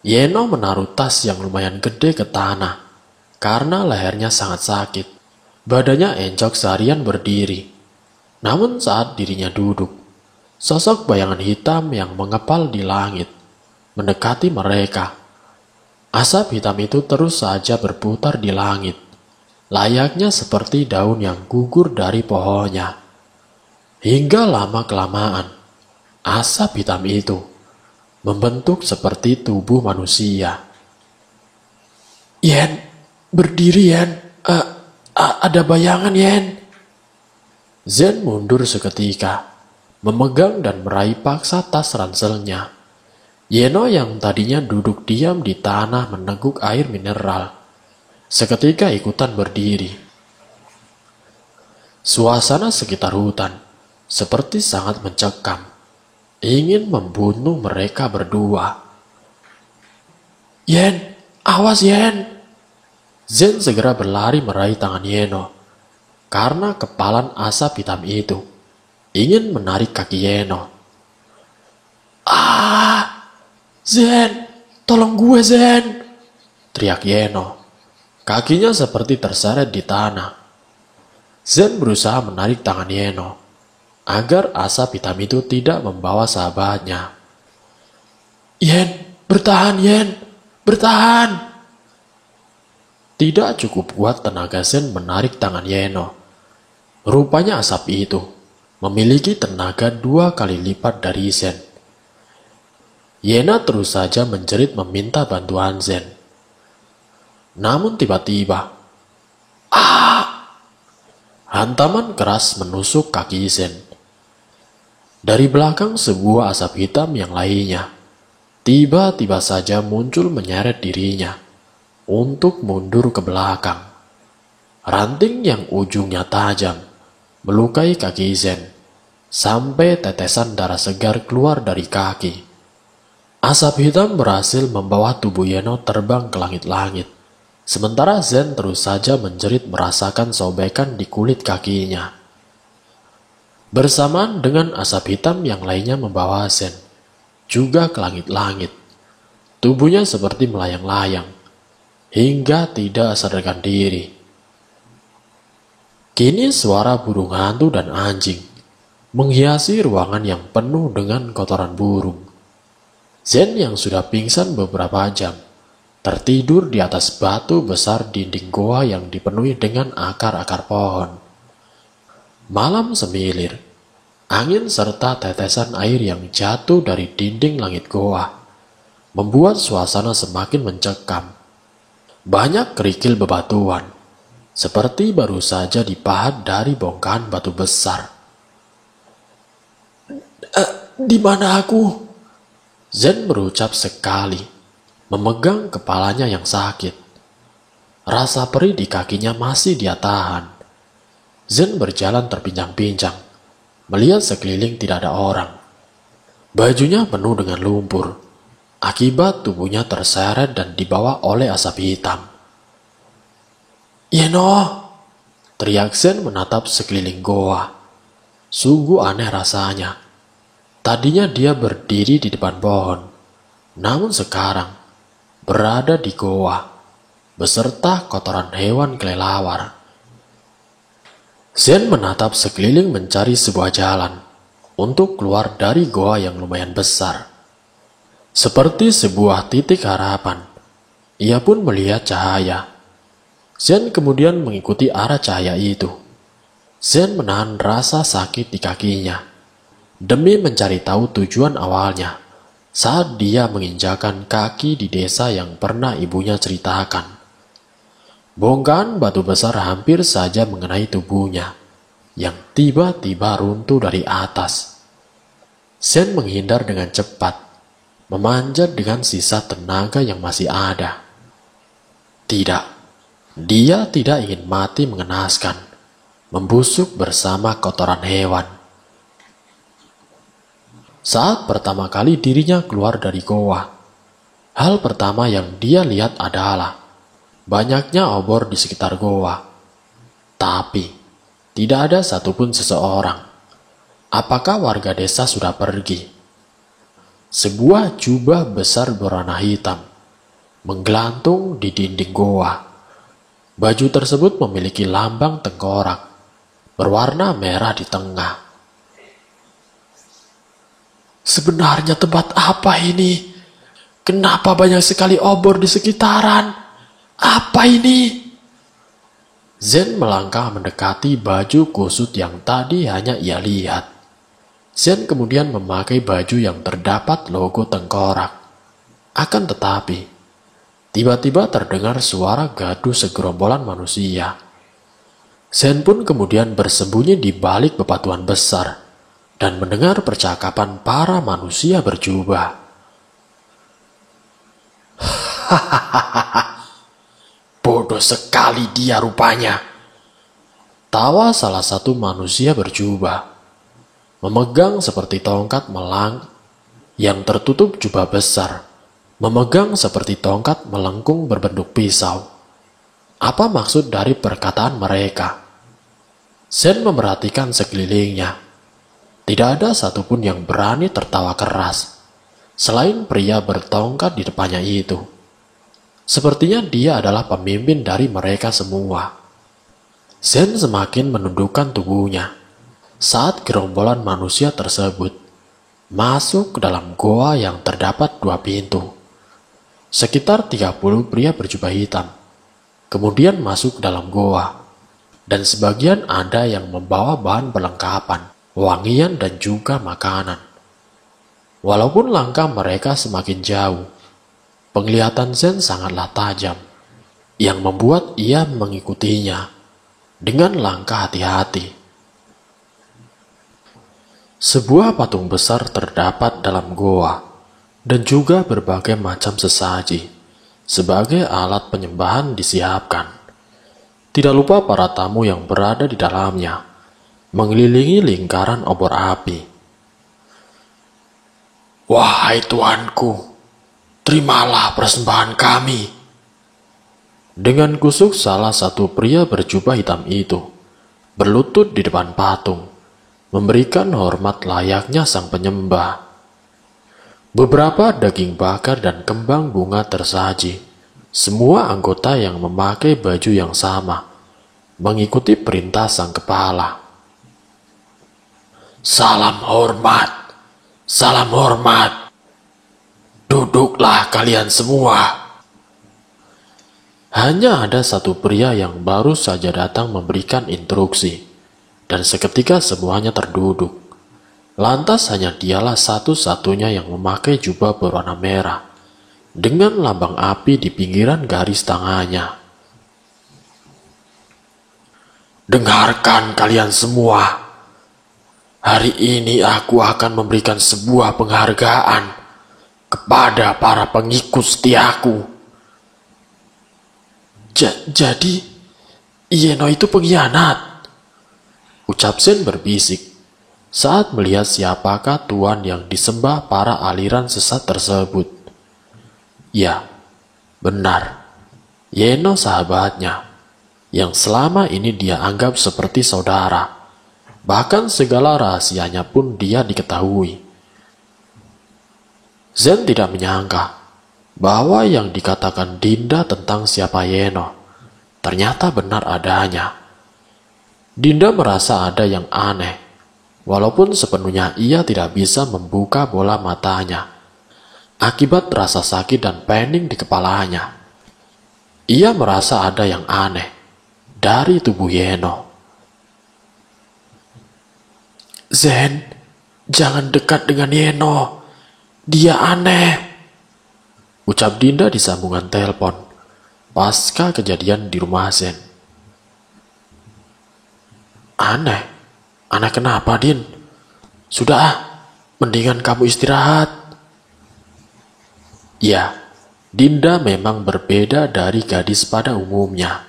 Yeno menaruh tas yang lumayan gede ke tanah karena lehernya sangat sakit. Badannya encok seharian berdiri. Namun saat dirinya duduk, sosok bayangan hitam yang mengepal di langit mendekati mereka. Asap hitam itu terus saja berputar di langit, layaknya seperti daun yang gugur dari pohonnya. Hingga lama-kelamaan, asap hitam itu membentuk seperti tubuh manusia. "Yen, berdiri Yen. Ada bayangan Yen." Zen mundur seketika, memegang dan meraih paksa tas ranselnya. Yeno yang tadinya duduk diam di tanah meneguk air mineral, seketika ikutan berdiri. Suasana sekitar hutan seperti sangat mencekam, ingin membunuh mereka berdua. "Yen, awas Yen!" Zen segera berlari meraih tangan Yeno, karena kepalan asap hitam itu ingin menarik kaki Yeno. "Zen, tolong gue Zen!" teriak Yeno. Kakinya seperti terseret di tanah. Zen berusaha menarik tangan Yeno agar asap hitam itu tidak membawa sahabatnya. "Yen, bertahan Yen, bertahan!" Tidak cukup kuat tenaga Zen menarik tangan Yeno. Rupanya asap itu memiliki tenaga 2 kali lipat dari Zen. Yena terus saja menjerit meminta bantuan Zen. Namun tiba-tiba, hantaman keras menusuk kaki Zen. Dari belakang sebuah asap hitam yang lainnya, tiba-tiba saja muncul menyeret dirinya untuk mundur ke belakang. Ranting yang ujungnya tajam melukai kaki Zen sampai tetesan darah segar keluar dari kaki. Asap hitam berhasil membawa tubuh Yeno terbang ke langit-langit, sementara Zen terus saja menjerit merasakan sobekan di kulit kakinya. Bersamaan dengan asap hitam yang lainnya membawa Zen juga ke langit-langit. Tubuhnya seperti melayang-layang hingga tidak sadarkan diri. Kini suara burung hantu dan anjing menghiasi ruangan yang penuh dengan kotoran burung. Zen yang sudah pingsan beberapa jam tertidur di atas batu besar dinding goa yang dipenuhi dengan akar-akar pohon. Malam semilir, angin serta tetesan air yang jatuh dari dinding langit goa membuat suasana semakin mencekam. Banyak kerikil bebatuan, seperti baru saja dipahat dari bongkahan batu besar. Di mana aku? Zen berucap sekali, memegang kepalanya yang sakit. Rasa perih di kakinya masih dia tahan. Zen berjalan terpincang-pincang, melihat sekeliling tidak ada orang. Bajunya penuh dengan lumpur, akibat tubuhnya terseret dan dibawa oleh asap hitam. Yeno! Teriak Zen menatap sekeliling goa. Sungguh aneh rasanya. Tadinya dia berdiri di depan pohon, namun sekarang berada di goa, beserta kotoran hewan kelelawar. Zen menatap sekeliling mencari sebuah jalan untuk keluar dari goa yang lumayan besar. Seperti sebuah titik harapan, ia pun melihat cahaya. Zen kemudian mengikuti arah cahaya itu. Zen menahan rasa sakit di kakinya demi mencari tahu tujuan awalnya saat dia menginjakan kaki di desa yang pernah ibunya ceritakan. Bongkahan batu besar hampir saja mengenai tubuhnya yang tiba-tiba runtuh dari atas. Zen menghindar dengan cepat, memanjat dengan sisa tenaga yang masih ada. Tidak, dia tidak ingin mati mengenaskan, membusuk bersama kotoran hewan. Saat pertama kali dirinya keluar dari goa, hal pertama yang dia lihat adalah banyaknya obor di sekitar goa. Tapi, tidak ada satupun seseorang. Apakah warga desa sudah pergi? Sebuah jubah besar berwarna hitam menggelantung di dinding goa. Baju tersebut memiliki lambang tengkorak berwarna merah di tengah. Sebenarnya tempat apa ini? Kenapa banyak sekali obor di sekitaran? Apa ini? Zen melangkah mendekati baju kusut yang tadi hanya ia lihat. Zen kemudian memakai baju yang terdapat logo tengkorak. Akan tetapi, tiba-tiba terdengar suara gaduh segerombolan manusia. Zen pun kemudian bersembunyi di balik bebatuan besar dan mendengar percakapan para manusia berjubah. Hahaha, bodoh sekali dia rupanya. Tawa salah satu manusia berjubah, memegang seperti tongkat melang yang tertutup jubah besar, memegang seperti tongkat melengkung berbentuk pisau. Apa maksud dari perkataan mereka? Zen memerhatikan sekelilingnya. Tidak ada satupun yang berani tertawa keras, selain pria bertongkat di depannya itu. Sepertinya dia adalah pemimpin dari mereka semua. Zen semakin menundukkan tubuhnya saat gerombolan manusia tersebut masuk ke dalam goa yang terdapat 2 pintu. Sekitar 30 pria berjubah hitam kemudian masuk ke dalam goa, dan sebagian ada yang membawa bahan perlengkapan, wangian dan juga makanan. Walaupun langkah mereka semakin jauh, penglihatan Zen sangatlah tajam, yang membuat ia mengikutinya dengan langkah hati-hati. Sebuah patung besar terdapat dalam goa, dan juga berbagai macam sesaji sebagai alat penyembahan disiapkan. Tidak lupa para tamu yang berada di dalamnya mengelilingi lingkaran obor api. Wahai tuanku, terimalah persembahan kami. Dengan kusuk salah satu pria berjubah hitam itu berlutut di depan patung, memberikan hormat layaknya sang penyembah. Beberapa daging bakar dan kembang bunga tersaji. Semua anggota yang memakai baju yang sama mengikuti perintah sang kepala. Salam hormat, salam hormat. Duduklah kalian semua. Hanya ada satu pria yang baru saja datang memberikan instruksi, dan seketika semuanya terduduk. Lantas hanya dialah satu-satunya yang memakai jubah berwarna merah, dengan lambang api di pinggiran garis tangannya. Dengarkan kalian semua. Hari ini aku akan memberikan sebuah penghargaan kepada para pengikut setiaku. Jadi, Ieno itu pengkhianat, ucap Zen berbisik saat melihat siapakah tuan yang disembah para aliran sesat tersebut. Ya, benar, Ieno sahabatnya, yang selama ini dia anggap seperti saudara. Bahkan segala rahasianya pun dia diketahui. Zen tidak menyangka bahwa yang dikatakan Dinda tentang siapa Ieno ternyata benar adanya. Dinda merasa ada yang aneh, walaupun sepenuhnya ia tidak bisa membuka bola matanya akibat rasa sakit dan pening di kepalanya. Ia merasa ada yang aneh dari tubuh Ieno. Zen, jangan dekat dengan Ieno. Dia aneh, ucap Dinda di sambungan telepon pasca kejadian di rumah Zen. Aneh? Aneh kenapa, Din? Sudah, mendingan kamu istirahat. Ya, Dinda memang berbeda dari gadis pada umumnya.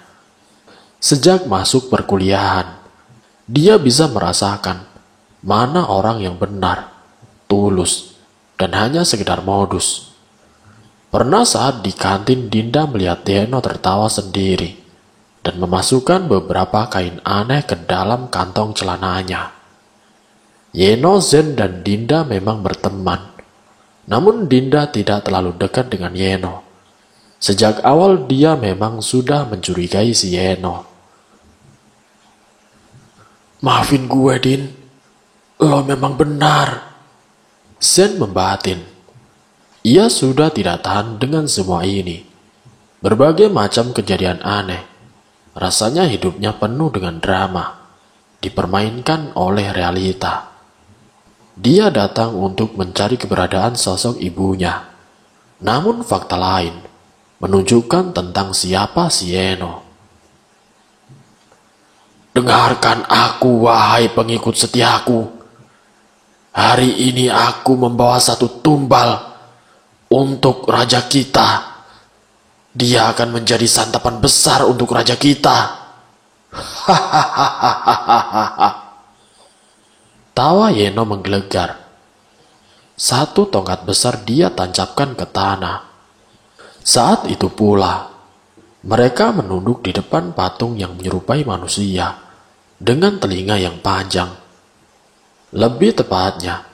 Sejak masuk perkuliahan, dia bisa merasakan mana orang yang benar, tulus, dan hanya sekedar modus. Pernah saat di kantin Dinda melihat Ieno tertawa sendiri dan memasukkan beberapa kain aneh ke dalam kantong celananya. Ieno, Zen, dan Dinda memang berteman. Namun Dinda tidak terlalu dekat dengan Ieno. Sejak awal dia memang sudah mencurigai si Ieno. Maafin gue, Din. Lo memang benar. Zen membatin. Ia sudah tidak tahan dengan semua ini. Berbagai macam kejadian aneh. Rasanya hidupnya penuh dengan drama. Dipermainkan oleh realita. Dia datang untuk mencari keberadaan sosok ibunya. Namun fakta lain menunjukkan tentang siapa si Ieno. Dengarkan aku, wahai pengikut setiaku. Hari ini aku membawa satu tumbal untuk raja kita. Dia akan menjadi santapan besar untuk raja kita. Hahaha. Tawa Ieno menggelegar. Satu tongkat besar dia tancapkan ke tanah. Saat itu pula, mereka menunduk di depan patung yang menyerupai manusia dengan telinga yang panjang. Lebih tepatnya,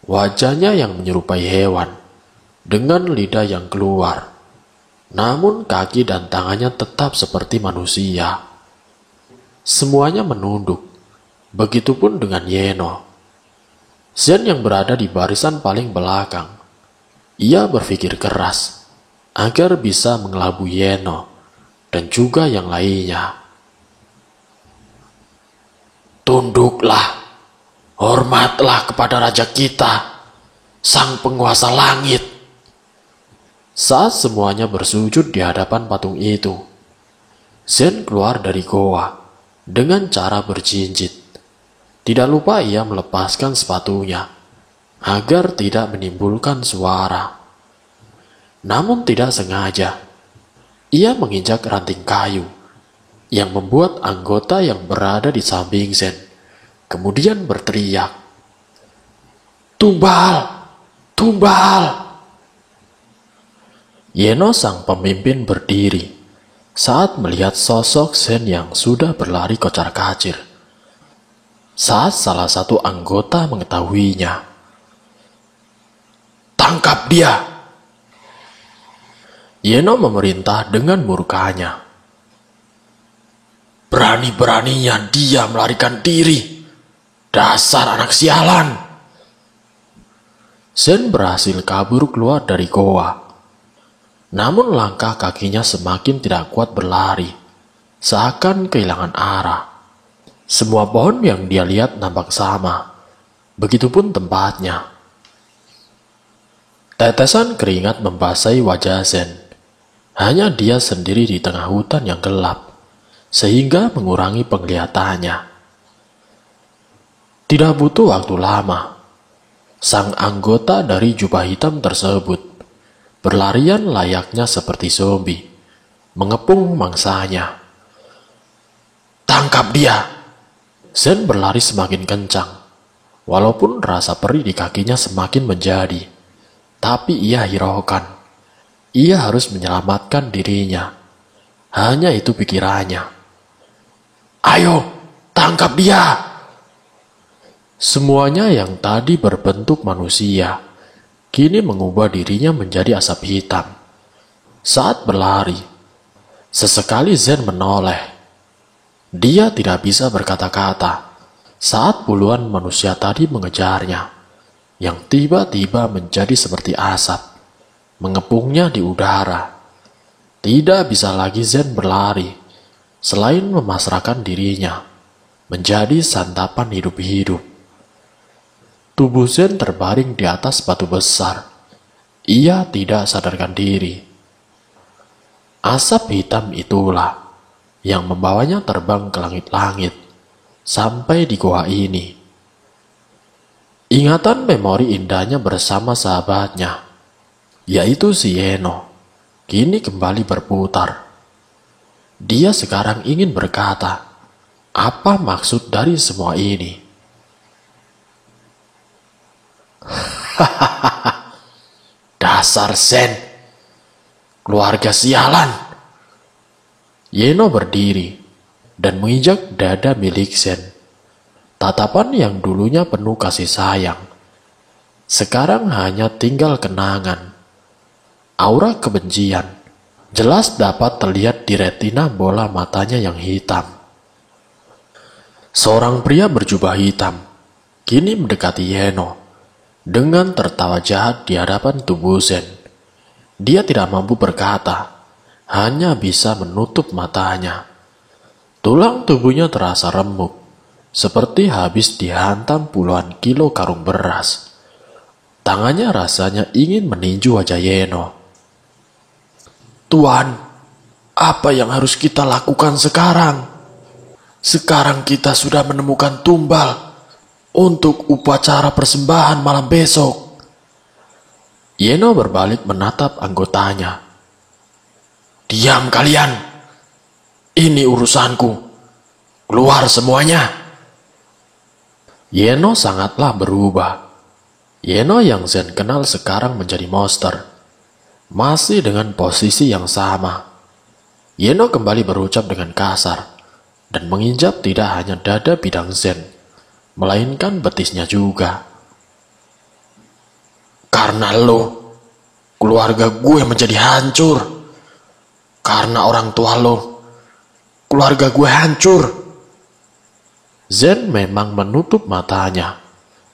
wajahnya yang menyerupai hewan dengan lidah yang keluar. Namun kaki dan tangannya tetap seperti manusia. Semuanya menunduk. Begitupun dengan Ieno. Zen yang berada di barisan paling belakang. Ia berpikir keras agar bisa mengelabui Ieno dan juga yang lainnya. Tunduklah. Hormatlah kepada raja kita, sang penguasa langit. Saat semuanya bersujud di hadapan patung itu, Zen keluar dari goa dengan cara berjinjit. Tidak lupa ia melepaskan sepatunya agar tidak menimbulkan suara. Namun tidak sengaja, ia menginjak ranting kayu yang membuat anggota yang berada di samping Zen kemudian berteriak, "Tumbal! Tumbal!" Ieno sang pemimpin berdiri saat melihat sosok Zen yang sudah berlari kocar-kacir. Saat salah satu anggota mengetahuinya, "Tangkap dia!" Ieno memerintah dengan murkanya. Berani-beraninya dia melarikan diri. Dasar anak sialan. Zen berhasil kabur keluar dari goa. Namun langkah kakinya semakin tidak kuat berlari, seakan kehilangan arah. Semua pohon yang dia lihat nampak sama. Begitupun tempatnya. Tetesan keringat membasahi wajah Zen. Hanya dia sendiri di tengah hutan yang gelap, sehingga mengurangi penglihatannya. Tidak butuh waktu lama. Sang anggota dari jubah hitam tersebut berlarian layaknya seperti zombie, mengepung mangsanya. Tangkap dia! Zen berlari semakin kencang. Walaupun rasa perih di kakinya semakin menjadi, tapi ia hiraukan. Ia harus menyelamatkan dirinya. Hanya itu pikirannya. Ayo, tangkap dia! Semuanya yang tadi berbentuk manusia, kini mengubah dirinya menjadi asap hitam. Saat berlari, sesekali Zen menoleh. Dia tidak bisa berkata-kata saat puluhan manusia tadi mengejarnya, yang tiba-tiba menjadi seperti asap, mengepungnya di udara. Tidak bisa lagi Zen berlari, selain memasrahkan dirinya, menjadi santapan hidup-hidup. Tubuh Zen terbaring di atas batu besar. Ia tidak sadarkan diri. Asap hitam itulah yang membawanya terbang ke langit-langit, sampai di goa ini. Ingatan memori indahnya bersama sahabatnya, yaitu si Yeno, kini kembali berputar. Dia sekarang ingin berkata, apa maksud dari semua ini? Dasar Zen, keluarga sialan. Yeno berdiri dan menginjak dada milik Zen. Tatapan yang dulunya penuh kasih sayang, sekarang hanya tinggal kenangan. Aura kebencian jelas dapat terlihat di retina bola matanya yang hitam. Seorang pria berjubah hitam kini mendekati Yeno dengan tertawa jahat di hadapan tubuh Zen. Dia tidak mampu berkata, hanya bisa menutup matanya. Tulang tubuhnya terasa remuk, seperti habis dihantam puluhan kilo karung beras. Tangannya rasanya ingin meninju wajah Yeno. Tuan, apa yang harus kita lakukan sekarang? Sekarang kita sudah menemukan tumbal untuk upacara persembahan malam besok. Yeno berbalik menatap anggotanya. Diam kalian! Ini urusanku. Keluar semuanya. Yeno sangatlah berubah. Yeno yang Zen kenal sekarang menjadi monster. Masih dengan posisi yang sama. Yeno kembali berucap dengan kasar dan menginjak tidak hanya dada bidang Zen, melainkan betisnya juga. Karena lo, keluarga gue menjadi hancur. Karena orang tua lo, keluarga gue hancur. Zen memang menutup matanya,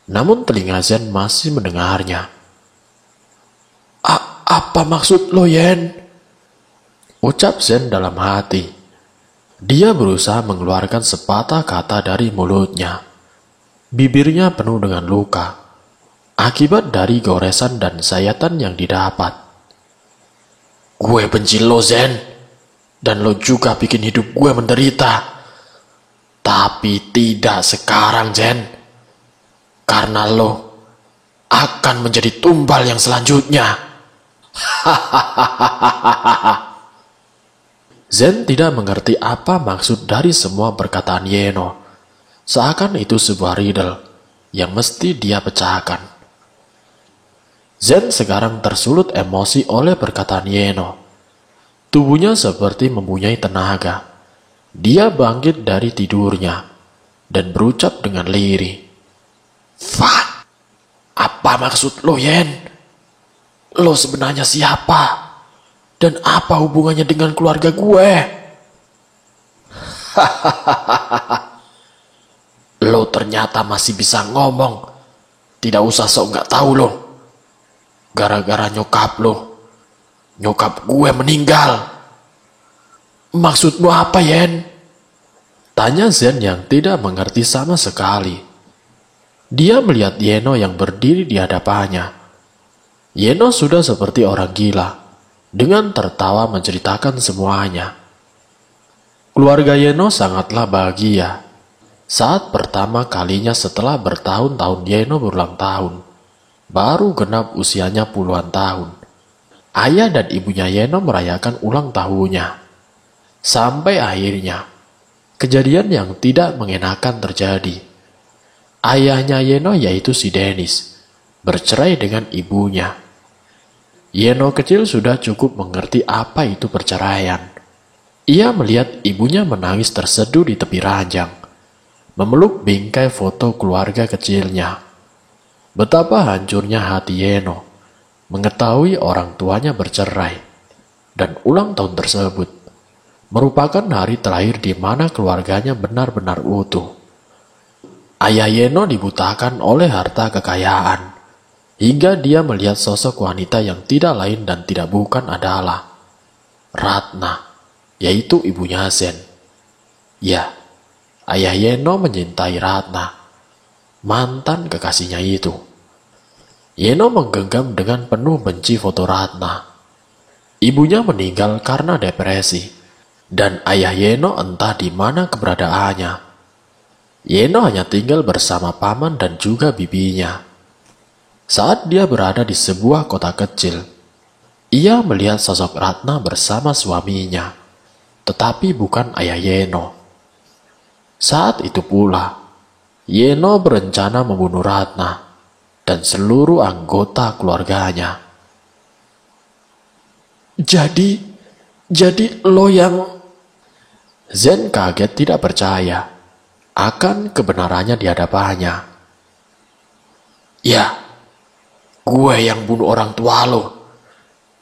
namun telinga Zen masih mendengarnya. Apa maksud lo, Yen? Ucap Zen dalam hati. Dia berusaha mengeluarkan sepatah kata dari mulutnya. Bibirnya penuh dengan luka, akibat dari goresan dan sayatan yang didapat. Gue benci lo, Zen. Dan lo juga bikin hidup gue menderita. Tapi tidak sekarang, Zen. Karena lo akan menjadi tumbal yang selanjutnya. Zen tidak mengerti apa maksud dari semua perkataan Yeno. Seakan itu sebuah riddle yang mesti dia pecahkan. Zen sekarang tersulut emosi oleh perkataan Yeno. Tubuhnya seperti mempunyai tenaga. Dia bangkit dari tidurnya dan berucap dengan lirih. Fuck! Apa maksud lo, Yen? Lo sebenarnya siapa? Dan apa hubungannya dengan keluarga gue? Lo ternyata masih bisa ngomong. Tidak usah sok nggak tahu lo. Gara-gara nyokap lo, nyokap gue meninggal. Maksudmu apa, Yen? Tanya Zen yang tidak mengerti sama sekali. Dia melihat Yeno yang berdiri di hadapannya. Yeno sudah seperti orang gila, dengan tertawa menceritakan semuanya. Keluarga Yeno sangatlah bahagia. Saat pertama kalinya setelah bertahun-tahun Yeno berulang tahun, baru genap usianya puluhan tahun. Ayah dan ibunya Yeno merayakan ulang tahunnya. Sampai akhirnya, kejadian yang tidak mengenakan terjadi. Ayahnya Yeno yaitu si Dennis, bercerai dengan ibunya. Yeno kecil sudah cukup mengerti apa itu perceraian. Ia melihat ibunya menangis terseduh di tepi ranjang, memeluk bingkai foto keluarga kecilnya. Betapa hancurnya hati Yeno mengetahui orang tuanya bercerai, dan ulang tahun tersebut merupakan hari terakhir di mana keluarganya benar-benar utuh. Ayah Yeno dibutakan oleh harta kekayaan, hingga dia melihat sosok wanita yang tidak lain dan tidak bukan adalah Ratna, yaitu ibunya Zen. Ya, ayah Yeno mencintai Ratna, mantan kekasihnya itu. Yeno menggenggam dengan penuh benci foto Ratna. Ibunya meninggal karena depresi, dan ayah Yeno entah di mana keberadaannya. Yeno hanya tinggal bersama paman dan juga bibinya. Saat dia berada di sebuah kota kecil, ia melihat sosok Ratna bersama suaminya, tetapi bukan ayah Yeno. Saat itu pula, Yeno berencana membunuh Ratna dan seluruh anggota keluarganya. Jadi lo yang... Zen kaget tidak percaya akan kebenarannya di hadapannya. Ya, gue yang bunuh orang tua lo.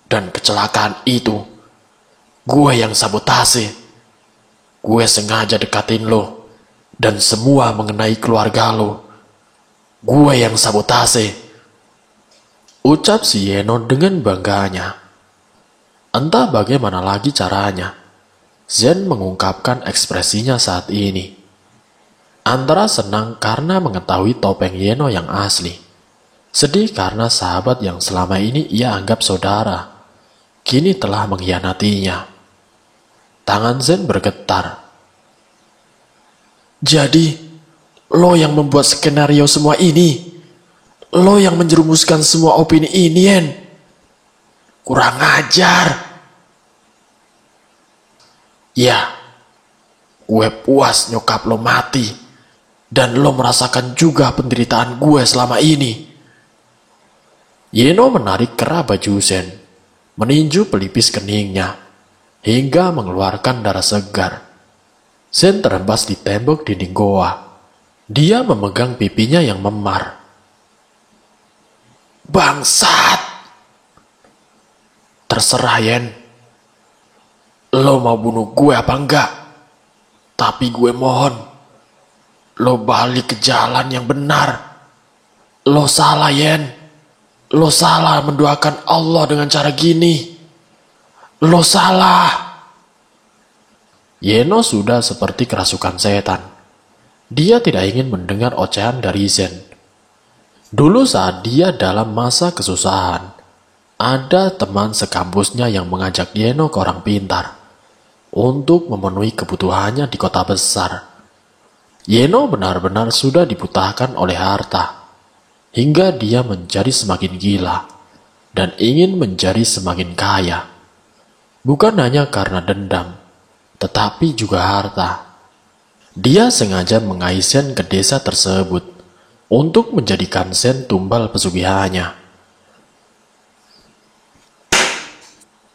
Dan kecelakaan itu, gue yang sabotase. Gue sengaja dekatin lo, dan semua mengenai keluarga lo. Gue yang sabotase. Ucap si Yeno dengan bangganya. Entah bagaimana lagi caranya, Zen mengungkapkan ekspresinya saat ini. Antara senang karena mengetahui topeng Yeno yang asli, sedih karena sahabat yang selama ini ia anggap saudara, kini telah mengkhianatinya. Tangan Zen bergetar. Jadi, lo yang membuat skenario semua ini. Lo yang menjerumuskan semua opini ini, Yen. Kurang ajar. Ya, gue puas nyokap lo mati. Dan lo merasakan juga penderitaan gue selama ini. Yeno menarik kerah baju Zen, meninju pelipis keningnya, hingga mengeluarkan darah segar. Zen terhembas di tembok dinding goa. Dia memegang pipinya yang memar. Bangsat! Terserah, Yen. Lo mau bunuh gue apa enggak? Tapi gue mohon, lo balik ke jalan yang benar. Lo salah, Yen. Lo salah mendoakan Allah dengan cara gini. Lo salah. Yeno sudah seperti kerasukan setan. Dia tidak ingin mendengar ocehan dari Zen. Dulu saat dia dalam masa kesusahan, ada teman sekampusnya yang mengajak Yeno ke orang pintar untuk memenuhi kebutuhannya di kota besar. Yeno benar-benar sudah dibutakan oleh harta, hingga dia menjadi semakin gila dan ingin menjadi semakin kaya. Bukan hanya karena dendam, tetapi juga harta. Dia sengaja mengais Zen ke desa tersebut untuk menjadikan Zen tumbal pesugihannya.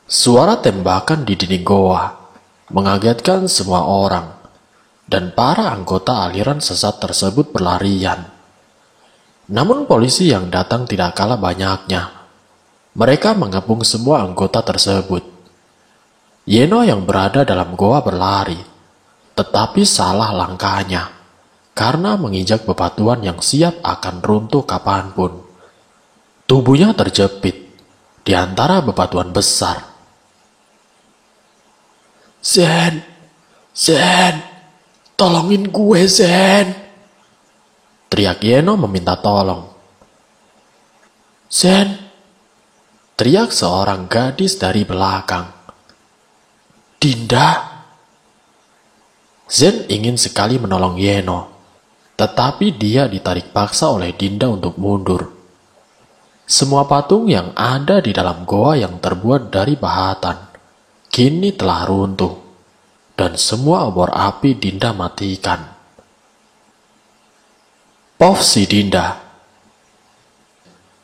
Suara tembakan di dinding goa mengagetkan semua orang, dan para anggota aliran sesat tersebut berlarian. Namun polisi yang datang tidak kalah banyaknya. Mereka mengepung semua anggota tersebut. Yeno yang berada dalam goa berlari, tetapi salah langkahnya karena menginjak bebatuan yang siap akan runtuh kapanpun. Tubuhnya terjepit di antara bebatuan besar. Zen, Zen, tolongin gue Zen, teriak Yeno meminta tolong. Zen, teriak seorang gadis dari belakang. Dinda. Zen ingin sekali menolong Yeno, tetapi dia ditarik paksa oleh Dinda untuk mundur. Semua patung yang ada di dalam goa yang terbuat dari bahatan kini telah runtuh, dan semua obor api Dinda matikan. Pof si Dinda.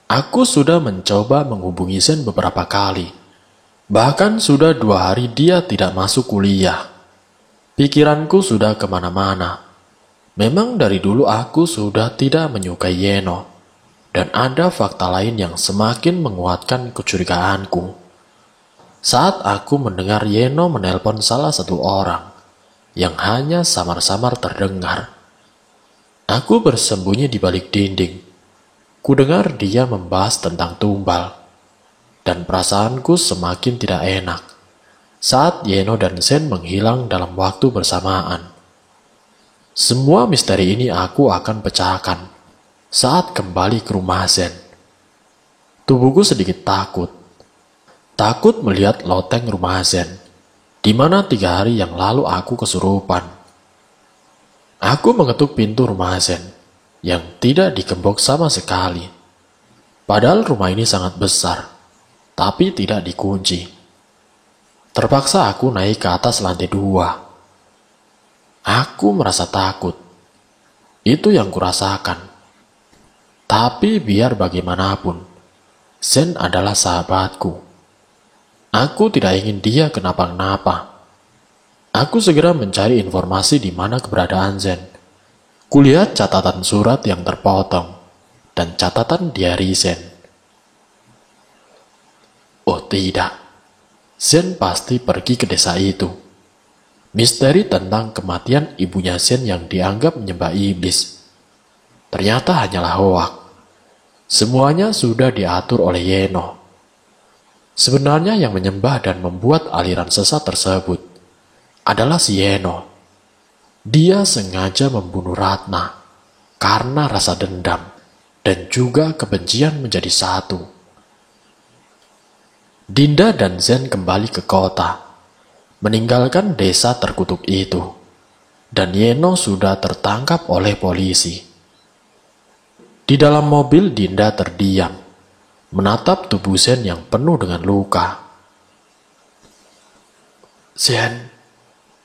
Aku sudah mencoba menghubungi Zen beberapa kali. Bahkan sudah 2 hari dia tidak masuk kuliah. Pikiranku sudah kemana-mana. Memang dari dulu aku sudah tidak menyukai Yeno. Dan ada fakta lain yang semakin menguatkan kecurigaanku. Saat aku mendengar Yeno menelpon salah satu orang yang hanya samar-samar terdengar. Aku bersembunyi di balik dinding. Kudengar dia membahas tentang tumbal. Dan perasaanku semakin tidak enak saat Yeno dan Zen menghilang dalam waktu bersamaan. Semua misteri ini aku akan pecahkan saat kembali ke rumah Zen. Tubuhku sedikit takut. Takut melihat loteng rumah Zen, di mana 3 hari yang lalu aku kesurupan. Aku mengetuk pintu rumah Zen, yang tidak digembok sama sekali. Padahal rumah ini sangat besar, tapi tidak dikunci. Terpaksa aku naik ke atas lantai 2. Aku merasa takut. Itu yang kurasakan. Tapi biar bagaimanapun, Zen adalah sahabatku. Aku tidak ingin dia kenapa-napa. Aku segera mencari informasi di mana keberadaan Zen. Kulihat catatan surat yang terpotong dan catatan diari Zen. Oh tidak, Zen pasti pergi ke desa itu. Misteri tentang kematian ibunya Zen yang dianggap menyembah iblis ternyata hanyalah hoak. Semuanya sudah diatur oleh Yeno. Sebenarnya yang menyembah dan membuat aliran sesat tersebut adalah si Yeno. Dia sengaja membunuh Ratna karena rasa dendam dan juga kebencian menjadi satu. Dinda dan Zen kembali ke kota, meninggalkan desa terkutuk itu, dan Yeno sudah tertangkap oleh polisi. Di dalam mobil Dinda terdiam, menatap tubuh Zen yang penuh dengan luka. Zen,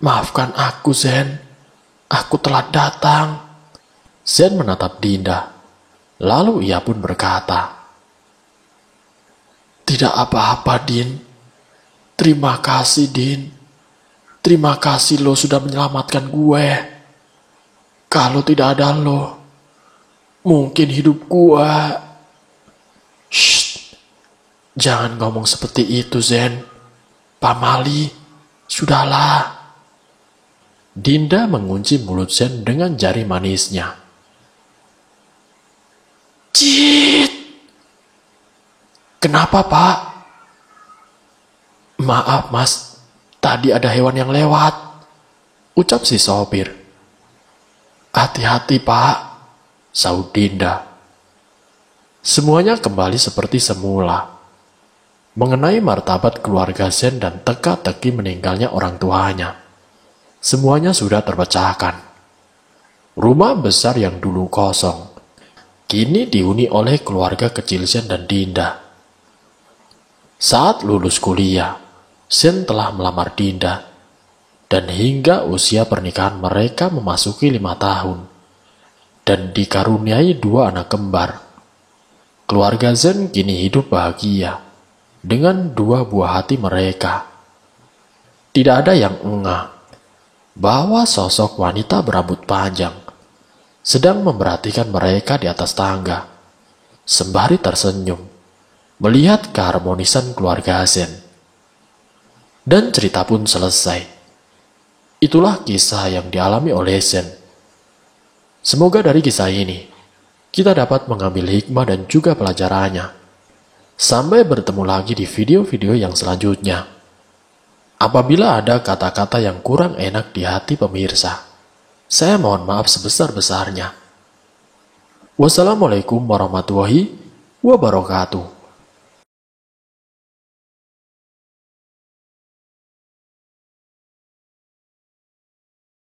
maafkan aku Zen, aku telat datang. Zen menatap Dinda, lalu ia pun berkata, tidak apa-apa Din, terima kasih Din, terima kasih lo sudah menyelamatkan gue. Kalau tidak ada lo, mungkin hidup gue. Shh, jangan ngomong seperti itu Zen. Pamali, sudahlah. Dinda mengunci mulut Zen dengan jari manisnya. Cit! Kenapa Pak? Maaf Mas, tadi ada hewan yang lewat, ucap si sopir. Hati-hati Pak, sahut Dinda. Semuanya kembali seperti semula. Mengenai martabat keluarga Zen dan teka-teki meninggalnya orang tuanya, semuanya sudah terpecahkan. Rumah besar yang dulu kosong, kini dihuni oleh keluarga kecil Zen dan Dinda. Saat lulus kuliah, Zen telah melamar Dinda, dan hingga usia pernikahan mereka memasuki 5 tahun, dan dikaruniai 2 anak kembar. Keluarga Zen kini hidup bahagia dengan 2 buah hati mereka. Tidak ada yang engah bahwa sosok wanita berambut panjang sedang memperhatikan mereka di atas tangga, sembari tersenyum melihat keharmonisan keluarga Zen. Dan cerita pun selesai. Itulah kisah yang dialami oleh Zen. Semoga dari kisah ini, kita dapat mengambil hikmah dan juga pelajarannya. Sampai bertemu lagi di video-video yang selanjutnya. Apabila ada kata-kata yang kurang enak di hati pemirsa, saya mohon maaf sebesar-besarnya. Wassalamualaikum warahmatullahi wabarakatuh.